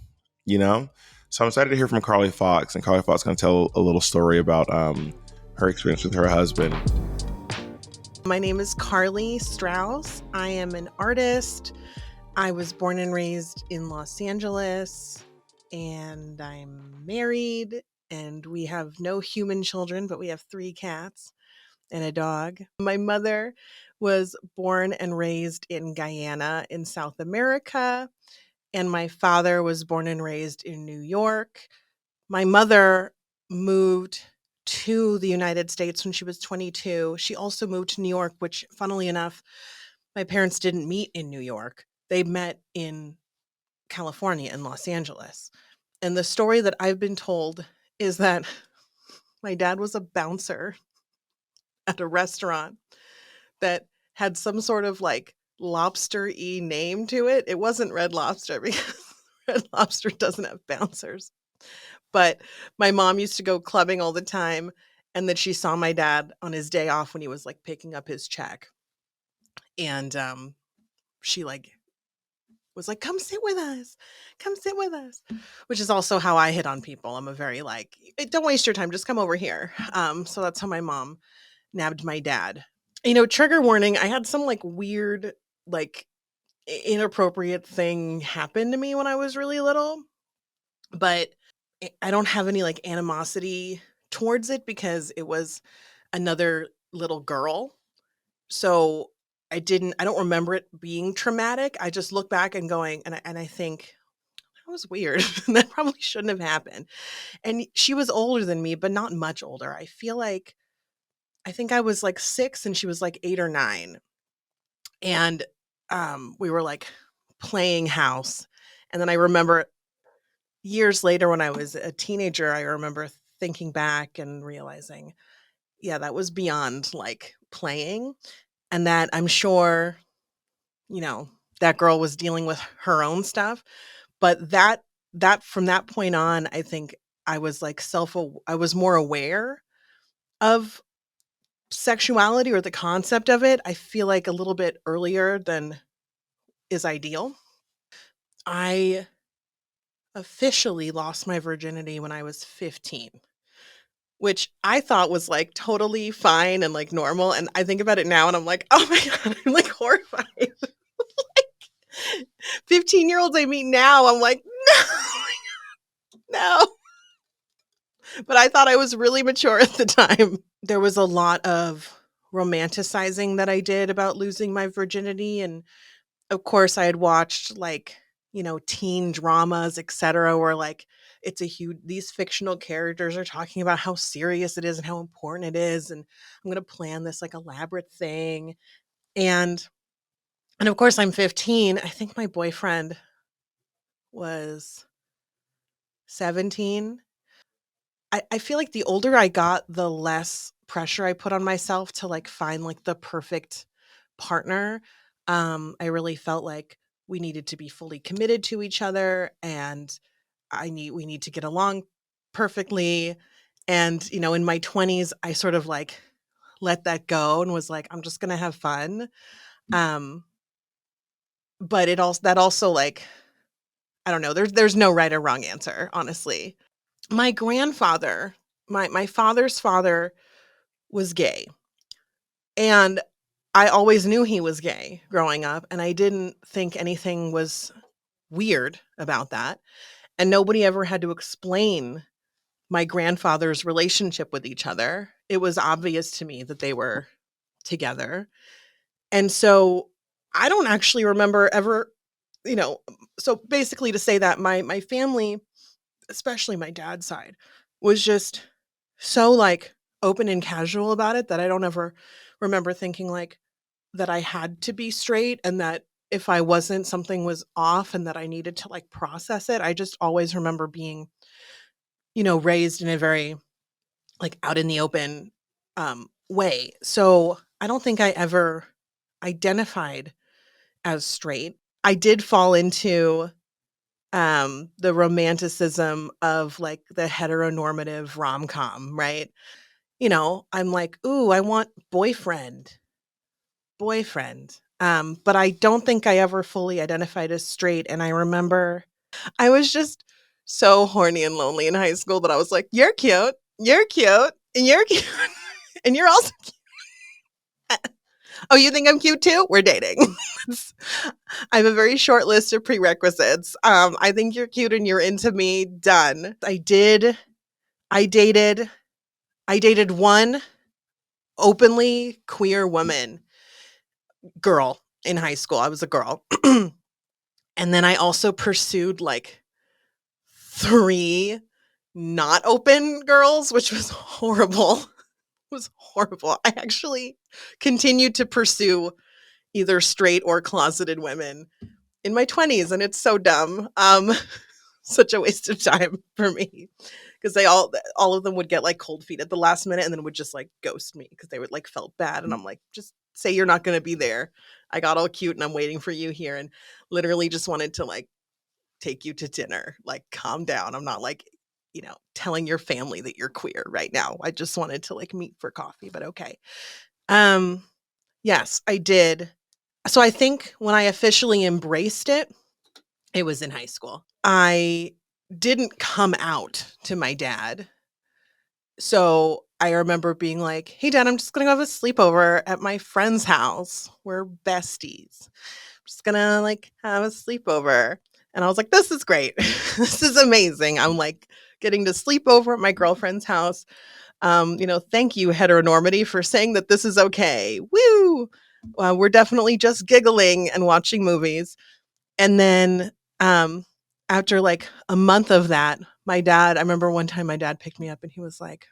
you know? So I'm excited to hear from Carly Fox. And Carly Fox is going to tell a little story about her experience with her husband. My name is Carly Strauss. I am an artist. I was born and raised in Los Angeles, and I'm married, and we have no human children, but we have 3 cats and a dog. My mother was born and raised in Guyana in South America, and my father was born and raised in New York. My mother moved to the United States when she was 22. She also moved to New York, which, funnily enough, my parents didn't meet in New York. They met in California, in Los Angeles. And the story that I've been told is that my dad was a bouncer at a restaurant that had some sort of like lobster-y name to it. It wasn't Red Lobster because Red Lobster doesn't have bouncers. But my mom used to go clubbing all the time, and that she saw my dad on his day off when he was like picking up his check. And she like was like, come sit with us. Come sit with us. Which is also how I hit on people. I'm a very like, don't waste your time, just come over here. So that's how my mom nabbed my dad. Trigger warning, I had some like weird, like inappropriate thing happen to me when I was really little, but I don't have any like animosity towards it because it was another little girl. So I don't remember it being traumatic. I just look back and going, and I think that was weird. That probably shouldn't have happened. And she was older than me, but not much older. I think I was like 6 and she was like 8 or 9. And we were like playing house. And then I remember years later when I was a teenager, I remember thinking back and realizing, yeah, that was beyond like playing. And that I'm sure, that girl was dealing with her own stuff. But that from that point on, I think I was like I was more aware of sexuality or the concept of it. I feel like a little bit earlier than is ideal. I officially lost my virginity when I was 15, which I thought was like totally fine and like normal. And I think about it now and I'm like, oh my God, I'm like horrified. Like 15-year-olds I meet now, I'm like, no. But I thought I was really mature at the time. There was a lot of romanticizing that I did about losing my virginity. And of course, I had watched like, teen dramas, etc., where like it's a huge, these fictional characters are talking about how serious it is and how important it is. And I'm going to plan this like elaborate thing. And of course, I'm 15. I think my boyfriend was 17. I feel like the older I got, the less pressure I put on myself to like find like the perfect partner. I really felt like we needed to be fully committed to each other, and we need to get along perfectly. And, in my 20s, I sort of like let that go and was like, I'm just gonna have fun. Um, but that also like, I don't know, there's no right or wrong answer, honestly. My grandfather, my father's father was gay. And I always knew he was gay growing up, and I didn't think anything was weird about that. And nobody ever had to explain my grandfather's relationship with each other. It was obvious to me that they were together. And so I don't actually remember ever, so basically to say that my family, especially my dad's side, was just so like open and casual about it that I don't ever remember thinking like that I had to be straight, and that if I wasn't, something was off and that I needed to like process it. I just always remember being, raised in a very like out in the open way. So I don't think I ever identified as straight. I did fall into the romanticism of like the heteronormative rom-com, right? I'm like, ooh, I want boyfriend. But I don't think I ever fully identified as straight. And I remember I was just so horny and lonely in high school that I was like, you're cute, and you're cute, and you're also cute. Oh, you think I'm cute too? We're dating. I have a very short list of prerequisites. I think you're cute and you're into me. Done. I dated, I dated one openly queer girl in high school. I was a girl. And then I also pursued like 3 not open girls, which was horrible. It was horrible. I actually continued to pursue either straight or closeted women in my 20s, and it's so dumb. Such a waste of time for me, because they all of them would get like cold feet at the last minute and then would just like ghost me because they would like felt bad, and I'm like, just say you're not going to be there. I got all cute and I'm waiting for you here, and literally just wanted to like take you to dinner. Like, calm down. I'm not like, telling your family that you're queer right now. I just wanted to like meet for coffee, but okay. Um, yes, I did. So I think when I officially embraced it, it was in high school. I didn't come out to my dad. So I remember being like, hey, Dad, I'm just going to go have a sleepover at my friend's house. We're besties. I'm just going to like have a sleepover. And I was like, this is great. This is amazing. I'm like getting to sleep over at my girlfriend's house. Thank you, heteronormity, for saying that this is okay. Woo! We're definitely just giggling and watching movies. And then after like a month of that, I remember one time my dad picked me up and he was like,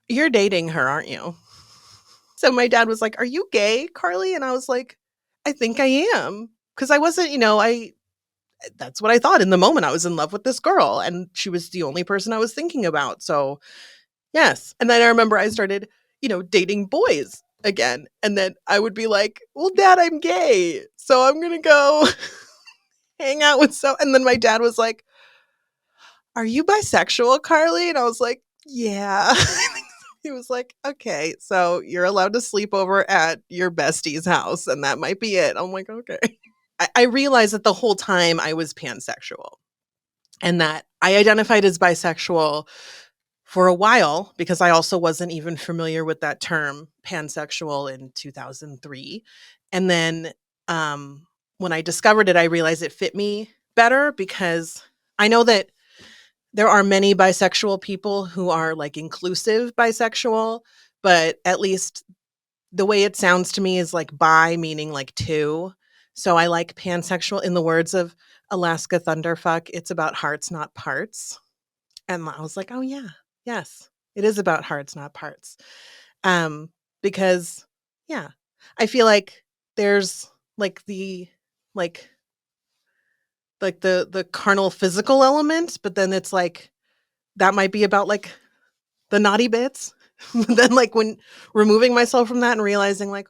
you're dating her, aren't you? So my dad was like, are you gay, Carly? And I was like, I think I am. Because I wasn't, that's what I thought in the moment. I was in love with this girl and she was the only person I was thinking about. So yes. And then I remember I started, dating boys again. And then I would be like, well, Dad, I'm gay. So I'm going to go hang out with and then my dad was like, are you bisexual, Carly? And I was like, yeah. He was like, okay, so you're allowed to sleep over at your bestie's house and that might be it. I'm like, okay. I realized that the whole time I was pansexual and that I identified as bisexual for a while because I also wasn't even familiar with that term pansexual in 2003. And then when I discovered it, I realized it fit me better because I know that there are many bisexual people who are like inclusive bisexual, but at least the way it sounds to me is like bi meaning like two. So I like pansexual. In the words of Alaska Thunderfuck, it's about hearts, not parts. And I was like, oh yeah, yes, it is about hearts, not parts. Because yeah, I feel like there's like the like the carnal physical element, but then it's like that might be about like the naughty bits. Then like when removing myself from that and realizing like,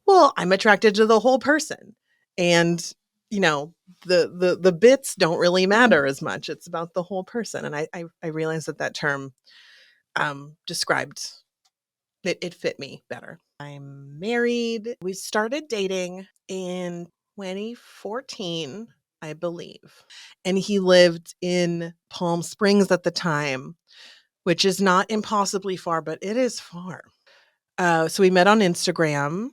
well, I'm attracted to the whole person. And you know, the bits don't really matter as much. It's about the whole person. And I realized that term described it fit me better. I'm married. We started dating in 2014, I believe. And he lived in Palm Springs at the time, which is not impossibly far, but it is far. So we met on Instagram.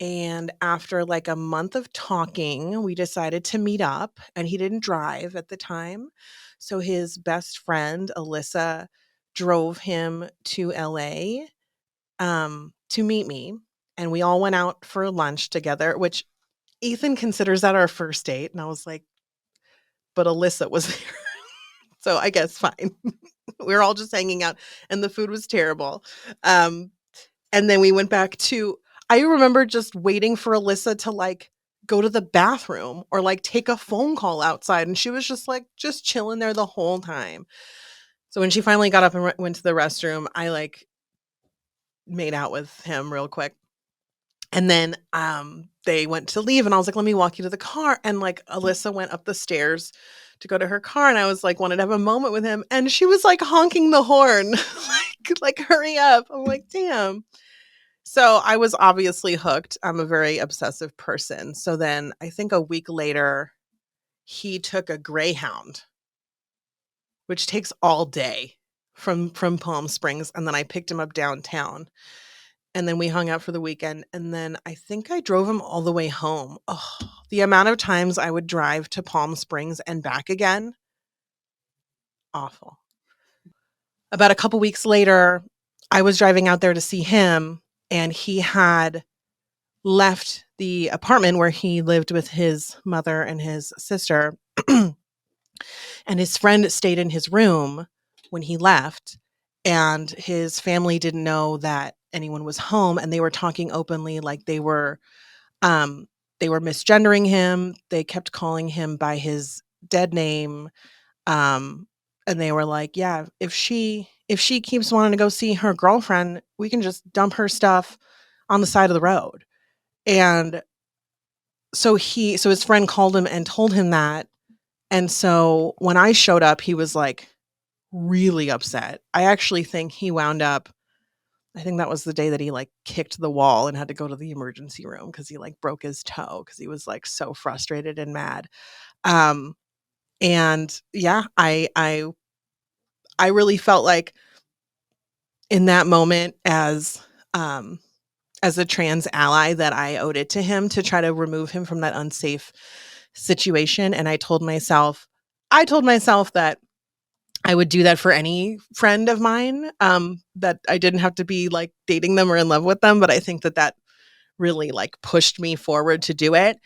And after like a month of talking, we decided to meet up. And he didn't drive at the time. So his best friend, Alyssa, drove him to LA to meet me. And we all went out for lunch together, which Ethan considers that our first date. And I was like, but Alyssa was there. So I guess fine. We were all just hanging out and the food was terrible. And then we went back to, I remember just waiting for Alyssa to like go to the bathroom or like take a phone call outside. And she was just like, just chilling there the whole time. So when she finally got up and went to the restroom, I like made out with him real quick. And then they went to leave and I was like, let me walk you to the car. And like Alyssa went up the stairs to go to her car and I was like, wanted to have a moment with him. And she was like honking the horn, like hurry up. I'm like, damn. So I was obviously hooked. I'm a very obsessive person. So then I think a week later, he took a Greyhound, which takes all day from Palm Springs. And then I picked him up downtown. And then we hung out for the weekend. And then I think I drove him all the way home. Oh, the amount of times I would drive to Palm Springs and back again. Awful. About a couple weeks later, I was driving out there to see him. And he had left the apartment where he lived with his mother and his sister. And his friend stayed in his room when he left. And his family didn't know that anyone was home. And they were talking openly like they were misgendering him. They kept calling him by his dead name. And they were like, yeah, if she keeps wanting to go see her girlfriend, we can just dump her stuff on the side of the road. And so his friend called him and told him that. And so when I showed up, he was like really upset. I actually think he wound up, I think that was the day that he like kicked the wall and had to go to the emergency room because he like broke his toe because he was like so frustrated and mad. And yeah, I really felt like in that moment as a trans ally that I owed it to him to try to remove him from that unsafe situation. And I told myself that I would do that for any friend of mine, that I didn't have to be like dating them or in love with them. But I think that really like pushed me forward to do it.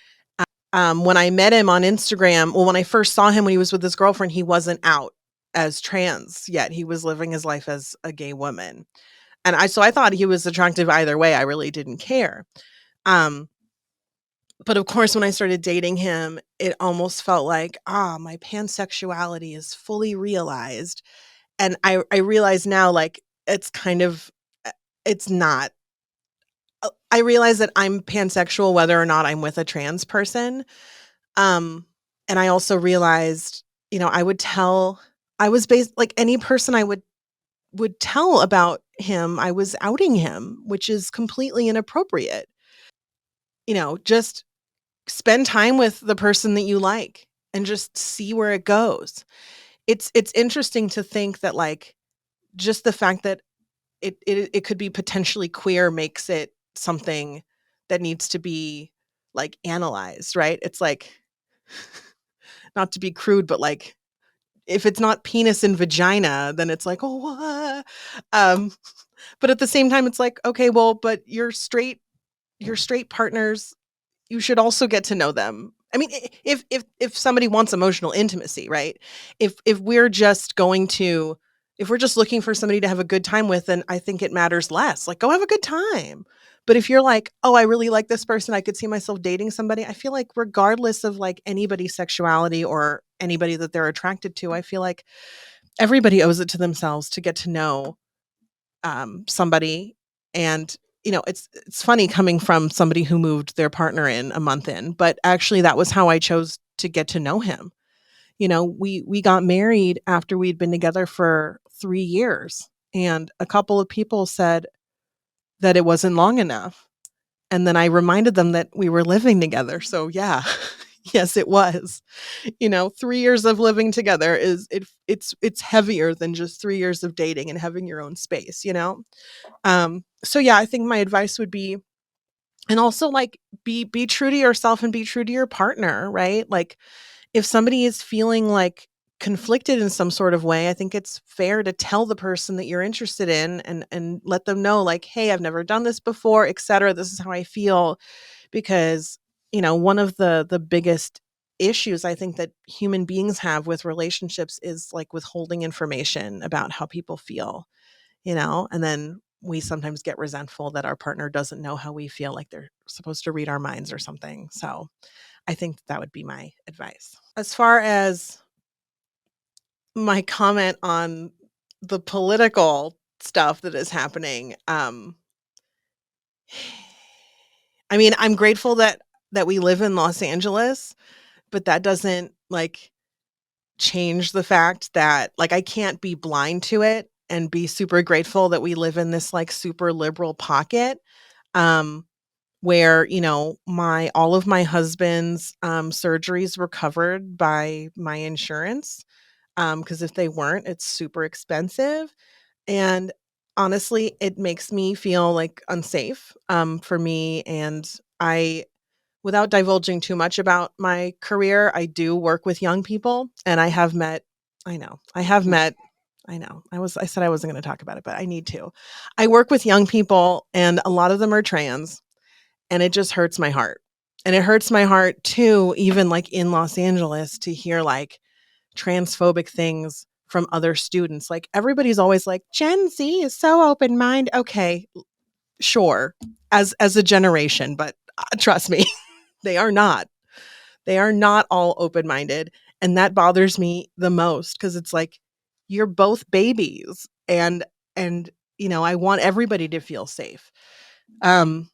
When I met him on Instagram, well, when I first saw him when he was with his girlfriend, he wasn't out as trans yet. He was living his life as a gay woman. And I thought he was attractive either way. I really didn't care. But of course, when I started dating him, it almost felt like, my pansexuality is fully realized. And I realize now, like, it's not. I realize that I'm pansexual whether or not I'm with a trans person. And I also realized, I was based like any person I would tell about him, I was outing him, which is completely inappropriate. Just spend time with the person that you like and just see where it goes. It's interesting to think that like just the fact that it could be potentially queer makes it something that needs to be like analyzed, right? It's like not to be crude, but like if it's not penis and vagina, then it's like, oh, what? But at the same time, it's like, okay, well, but your straight partners, you should also get to know them. I mean, if somebody wants emotional intimacy, right? If we're just looking for somebody to have a good time with, then I think it matters less. Like, go have a good time. But if you're like, oh, I really like this person, I could see myself dating somebody, I feel like regardless of like anybody's sexuality or anybody that they're attracted to, I feel like everybody owes it to themselves to get to know somebody. And it's funny coming from somebody who moved their partner in a month in, but actually that was how I chose to get to know him. We got married after we'd been together for 3 years, and a couple of people said that it wasn't long enough. And then I reminded them that we were living together. So yeah, yes, it was. 3 years of living together it's heavier than just 3 years of dating and having your own space. So yeah, I think my advice would be, and also like be true to yourself and be true to your partner, right? Like if somebody is feeling like conflicted in some sort of way, I think it's fair to tell the person that you're interested in and let them know like, hey, I've never done this before, etc. This is how I feel. Because, one of the biggest issues I think that human beings have with relationships is like withholding information about how people feel, and then we sometimes get resentful that our partner doesn't know how we feel, like they're supposed to read our minds or something. So I think that would be my advice. As far as my comment on the political stuff that is happening, I mean, I'm grateful that we live in Los Angeles, but that doesn't like change the fact that like I can't be blind to it and be super grateful that we live in this like super liberal pocket. Um where my all of my husband's surgeries were covered by my insurance, because if they weren't, it's super expensive. And honestly, it makes me feel like unsafe for me. And I without divulging too much about my career, I do work with young people, and I have met I know I have met I said I wasn't going to talk about it, but I need to. I work with young people, and a lot of them are trans, and it just hurts my heart. And it hurts my heart too, even like in Los Angeles, to hear like transphobic things from other students. Like everybody's always like, Gen Z is so open minded. Okay, sure, as a generation, but trust me, they are not. They are not all open minded, and that bothers me the most because it's like you're both babies, and I want everybody to feel safe. Um,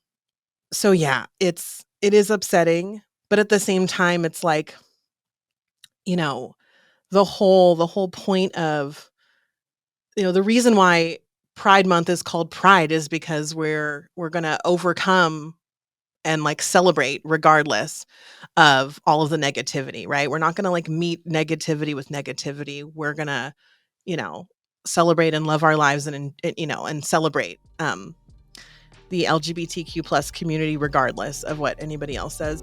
so yeah, it is upsetting, but at the same time, it's like, you know, the whole point of, the reason why Pride Month is called Pride is because we're gonna overcome and like celebrate regardless of all of the negativity, right? We're not gonna like meet negativity with negativity. We're gonna, you know, celebrate and love our lives and celebrate the LGBTQ plus community regardless of what anybody else says.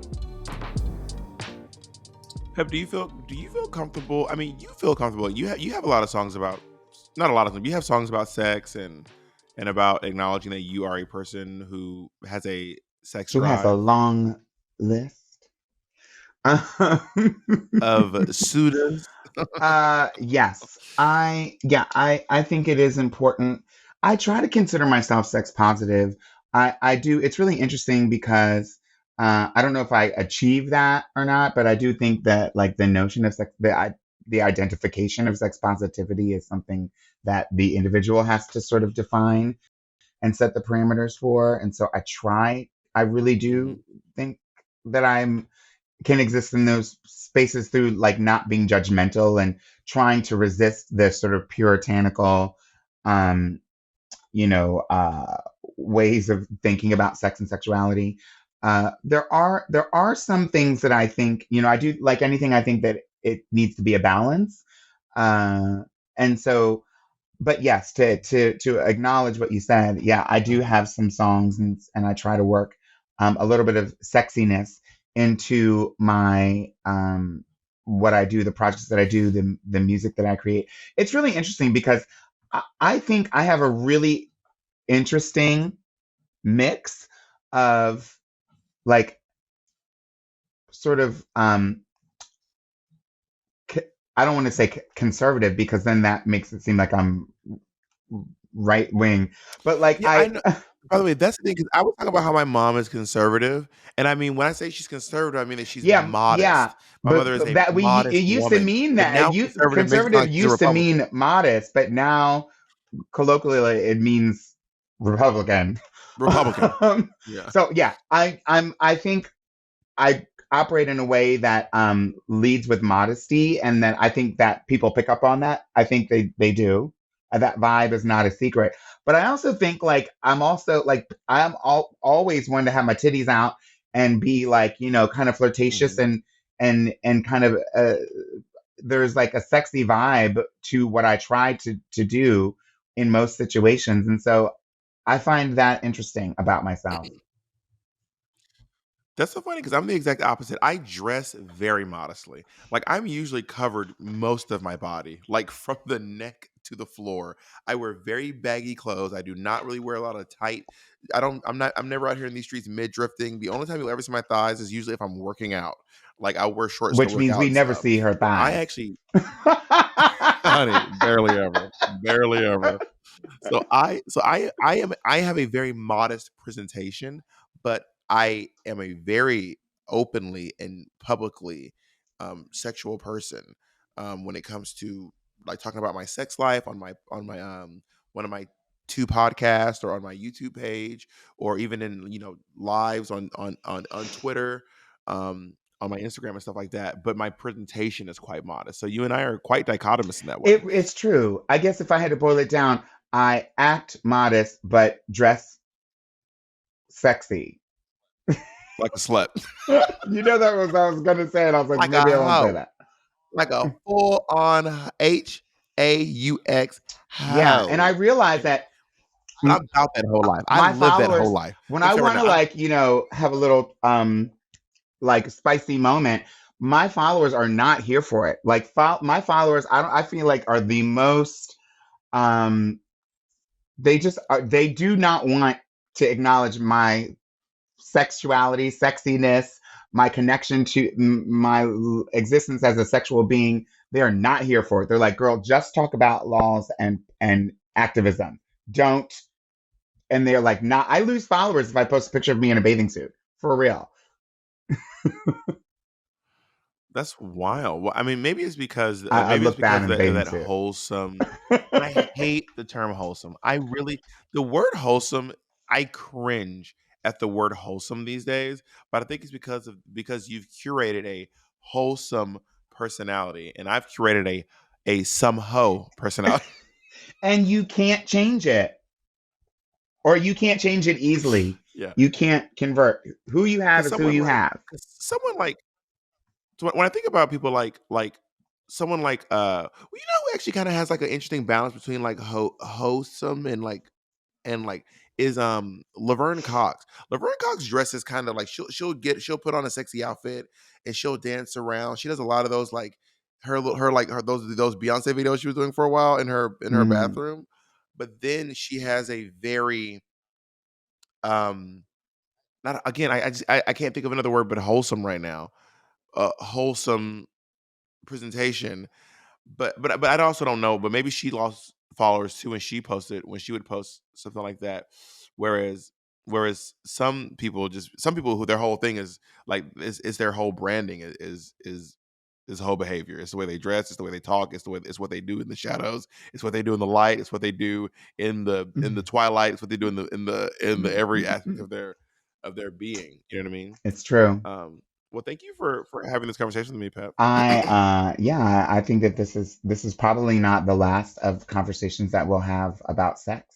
Pep, do you feel comfortable? I mean, you feel comfortable. You have a lot of songs about, not a lot of them. You have songs about sex and about acknowledging that you are a person who has a sex Who has a drive long list? of suitors. Yes. I think it is important. I try to consider myself sex positive. I do. It's really interesting because I don't know if I achieve that or not, but I do think that like the notion of the identification of sex positivity is something that the individual has to sort of define and set the parameters for. And so I really Mhm. do think that I'm can exist in those spaces through like not being judgmental and trying to resist the sort of puritanical um you know ways of thinking about sex and sexuality. There are some things that I think, I do like anything. I think that it needs to be a balance, uh and so, but yes, to acknowledge what you said, yeah, I do have some songs, and I try to work a little bit of sexiness into my what I do, the projects that I do, the music that I create. It's really interesting because I think I have a really interesting mix of like sort of I don't want to say conservative because then that makes it seem like I'm right wing, but like Yeah, I know. By the way, that's the thing, because I was talking about how my mom is conservative, and I mean, when I say she's conservative, I mean that she's Yeah, yeah. modest. My mother is But a that it modest used to woman, mean but that now conservative makes it sound conservative like she's a used to Republican. mean modest, but now colloquially it means Republican. Republican. Um, Yeah. so yeah, I think I operate in a way that leads with modesty, and then I think that people pick up on that. I think they do. That vibe is not a secret. But I also think like I'm also like always one to have my titties out and be like, you know, kind of flirtatious Mhm. and kind of there's like a sexy vibe to what I try to do in most situations. And so I find that interesting about myself. That's so funny because I'm the exact opposite. I dress very modestly. Like I'm usually covered most of my body, like from the neck to the floor. I wear very baggy clothes. I do not really wear a lot of tight. I'm never out here in these streets mid drifting. The only time you'll ever see my thighs is usually if I'm working out. Like I'll wear shorts to Which work means out we and never stuff. see her But I thighs. actually, honey, barely ever. Barely ever. I have a very modest presentation, but I am a very openly and publicly sexual person when it comes to like talking about my sex life on my one of my two podcasts or on my YouTube page or even in lives on Twitter, on my Instagram and stuff like that. But my presentation is quite modest. So you and I are quite dichotomous in that way. It's true. I guess if I had to boil it down, I act modest but dress sexy. Like a slut. You know that was what I was gonna say, and I was like, Like maybe a I won't say hoe. that. Like a full on HAUX Yeah, and I hoe. realize And that I'm about that whole life. I my live that whole followers, life. when I Except for want now, to like, you know, have a little like spicy moment, my followers are not here for it. Like my followers, I feel like are the most um they just are, they do not want to acknowledge my sexuality, sexiness, my connection to my existence as a sexual being. They are not here for it. They're like, girl, just talk about laws and activism. Don't. And they're like, not. I lose followers if I post a picture of me in a bathing suit. For real. that's wild. Well, I mean, I maybe it's look bad because in a of bathing that suit. wholesome. And I hate the term wholesome. The word wholesome, I cringe at the word wholesome these days. But I think it's because you've curated a wholesome personality, and I've curated a some hoe personality. And you can't change it, or you can't change it easily. Yeah, You can't convert. Who you have because is who you have. someone like so when I think about people like someone like well, who actually kind of has like an interesting balance between like wholesome and like is Laverne Cox. Laverne Cox dresses kind of like she'll put on a sexy outfit and she'll dance around. She does a lot of those like her those Beyonce videos she was doing for a while in her Mm. bathroom. But then she has a very um not again I can't think of another word but wholesome right now. Wholesome presentation. But I also don't know. But maybe she lost followers too when she would post something like that. Whereas some people who their whole thing is like is their whole branding is whole behavior. It's the way they dress. It's the way they talk. It's what they do in the shadows. It's what they do in the light. It's what they do in the twilight. It's what they do in the every aspect of their being. You know what I mean? It's true. Well, thank you for having this conversation with me, Pep. Yeah, I think that this is probably not the last of conversations that we'll have about sex.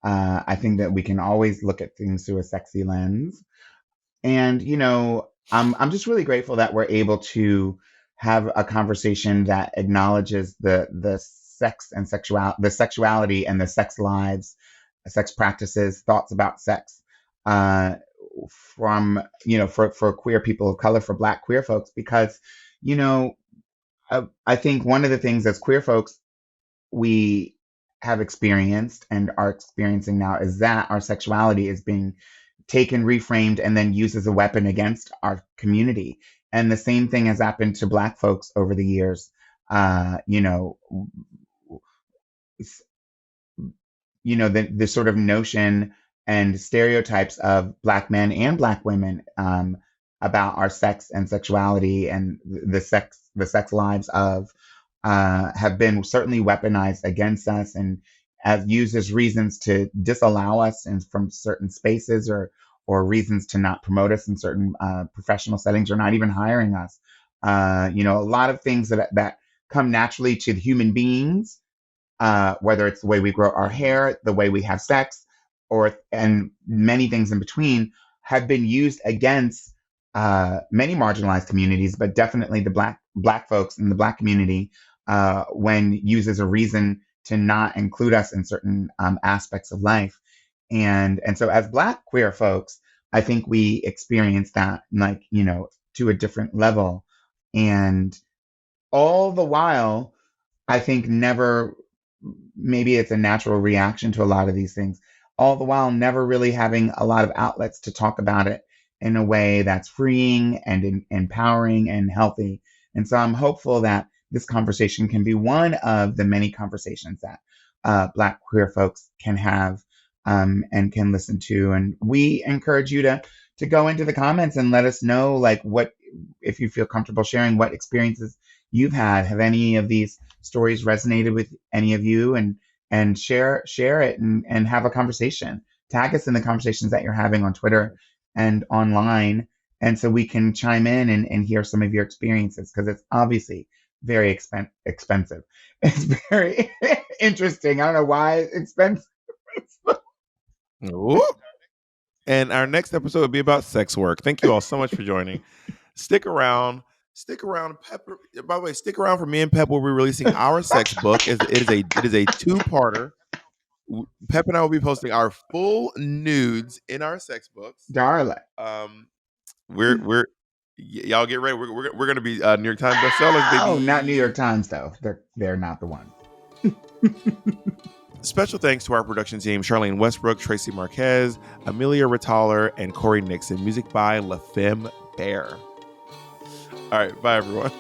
I think that we can always look at things through a sexy lens. And you know, I'm just really grateful that we're able to have a conversation that acknowledges the sex and the sexuality and the sex lives, sex practices, thoughts about sex, uh, from for queer people of color, for Black queer folks, because you know I think one of the things as queer folks we have experienced and are experiencing now is that our sexuality is being taken, reframed, and then used as a weapon against our community. And the same thing has happened to Black folks over the years. Uh, you know, you know, the sort of notion and stereotypes of Black men and Black women about our sex and sexuality and the sex lives of have been certainly weaponized against us and as used as reasons to disallow us and from certain spaces or reasons to not promote us in certain professional settings or not even hiring us. A lot of things that come naturally to the human beings, whether it's the way we grow our hair, the way we have sex, and many things in between, have been used against many marginalized communities, but definitely the black folks in the Black community when used as a reason to not include us in certain aspects of life. And so as Black queer folks, I think we experience that to a different level. And all the while, I think maybe it's a natural reaction to a lot of these things, all the while never really having a lot of outlets to talk about it in a way that's freeing and empowering and healthy. And so I'm hopeful that this conversation can be one of the many conversations that Black queer folks can have and can listen to. And we encourage you to go into the comments and let us know, what, if you feel comfortable sharing, what experiences you've had. Have any of these stories resonated with any of you? And share it and have a conversation. Tag us in the conversations that you're having on Twitter and online. And so we can chime in and hear some of your experiences, because it's obviously very expensive. It's very interesting. I don't know why it's expensive. Ooh. And our next episode will be about sex work. Thank you all so much for joining. Stick around, Pepper. By the way, stick around for me and Pep. We'll be releasing our sex book. It is a two-parter. Pep and I will be posting our full nudes in our sex books. Darling. We're y'all get ready. We're gonna be New York Times bestsellers, baby. Oh, not New York Times though. They're not the one. Special thanks to our production team: Charlene Westbrook, Tracy Marquez, Amelia Rittaler, and Corey Nixon. Music by La Femme Bear. All right, bye everyone.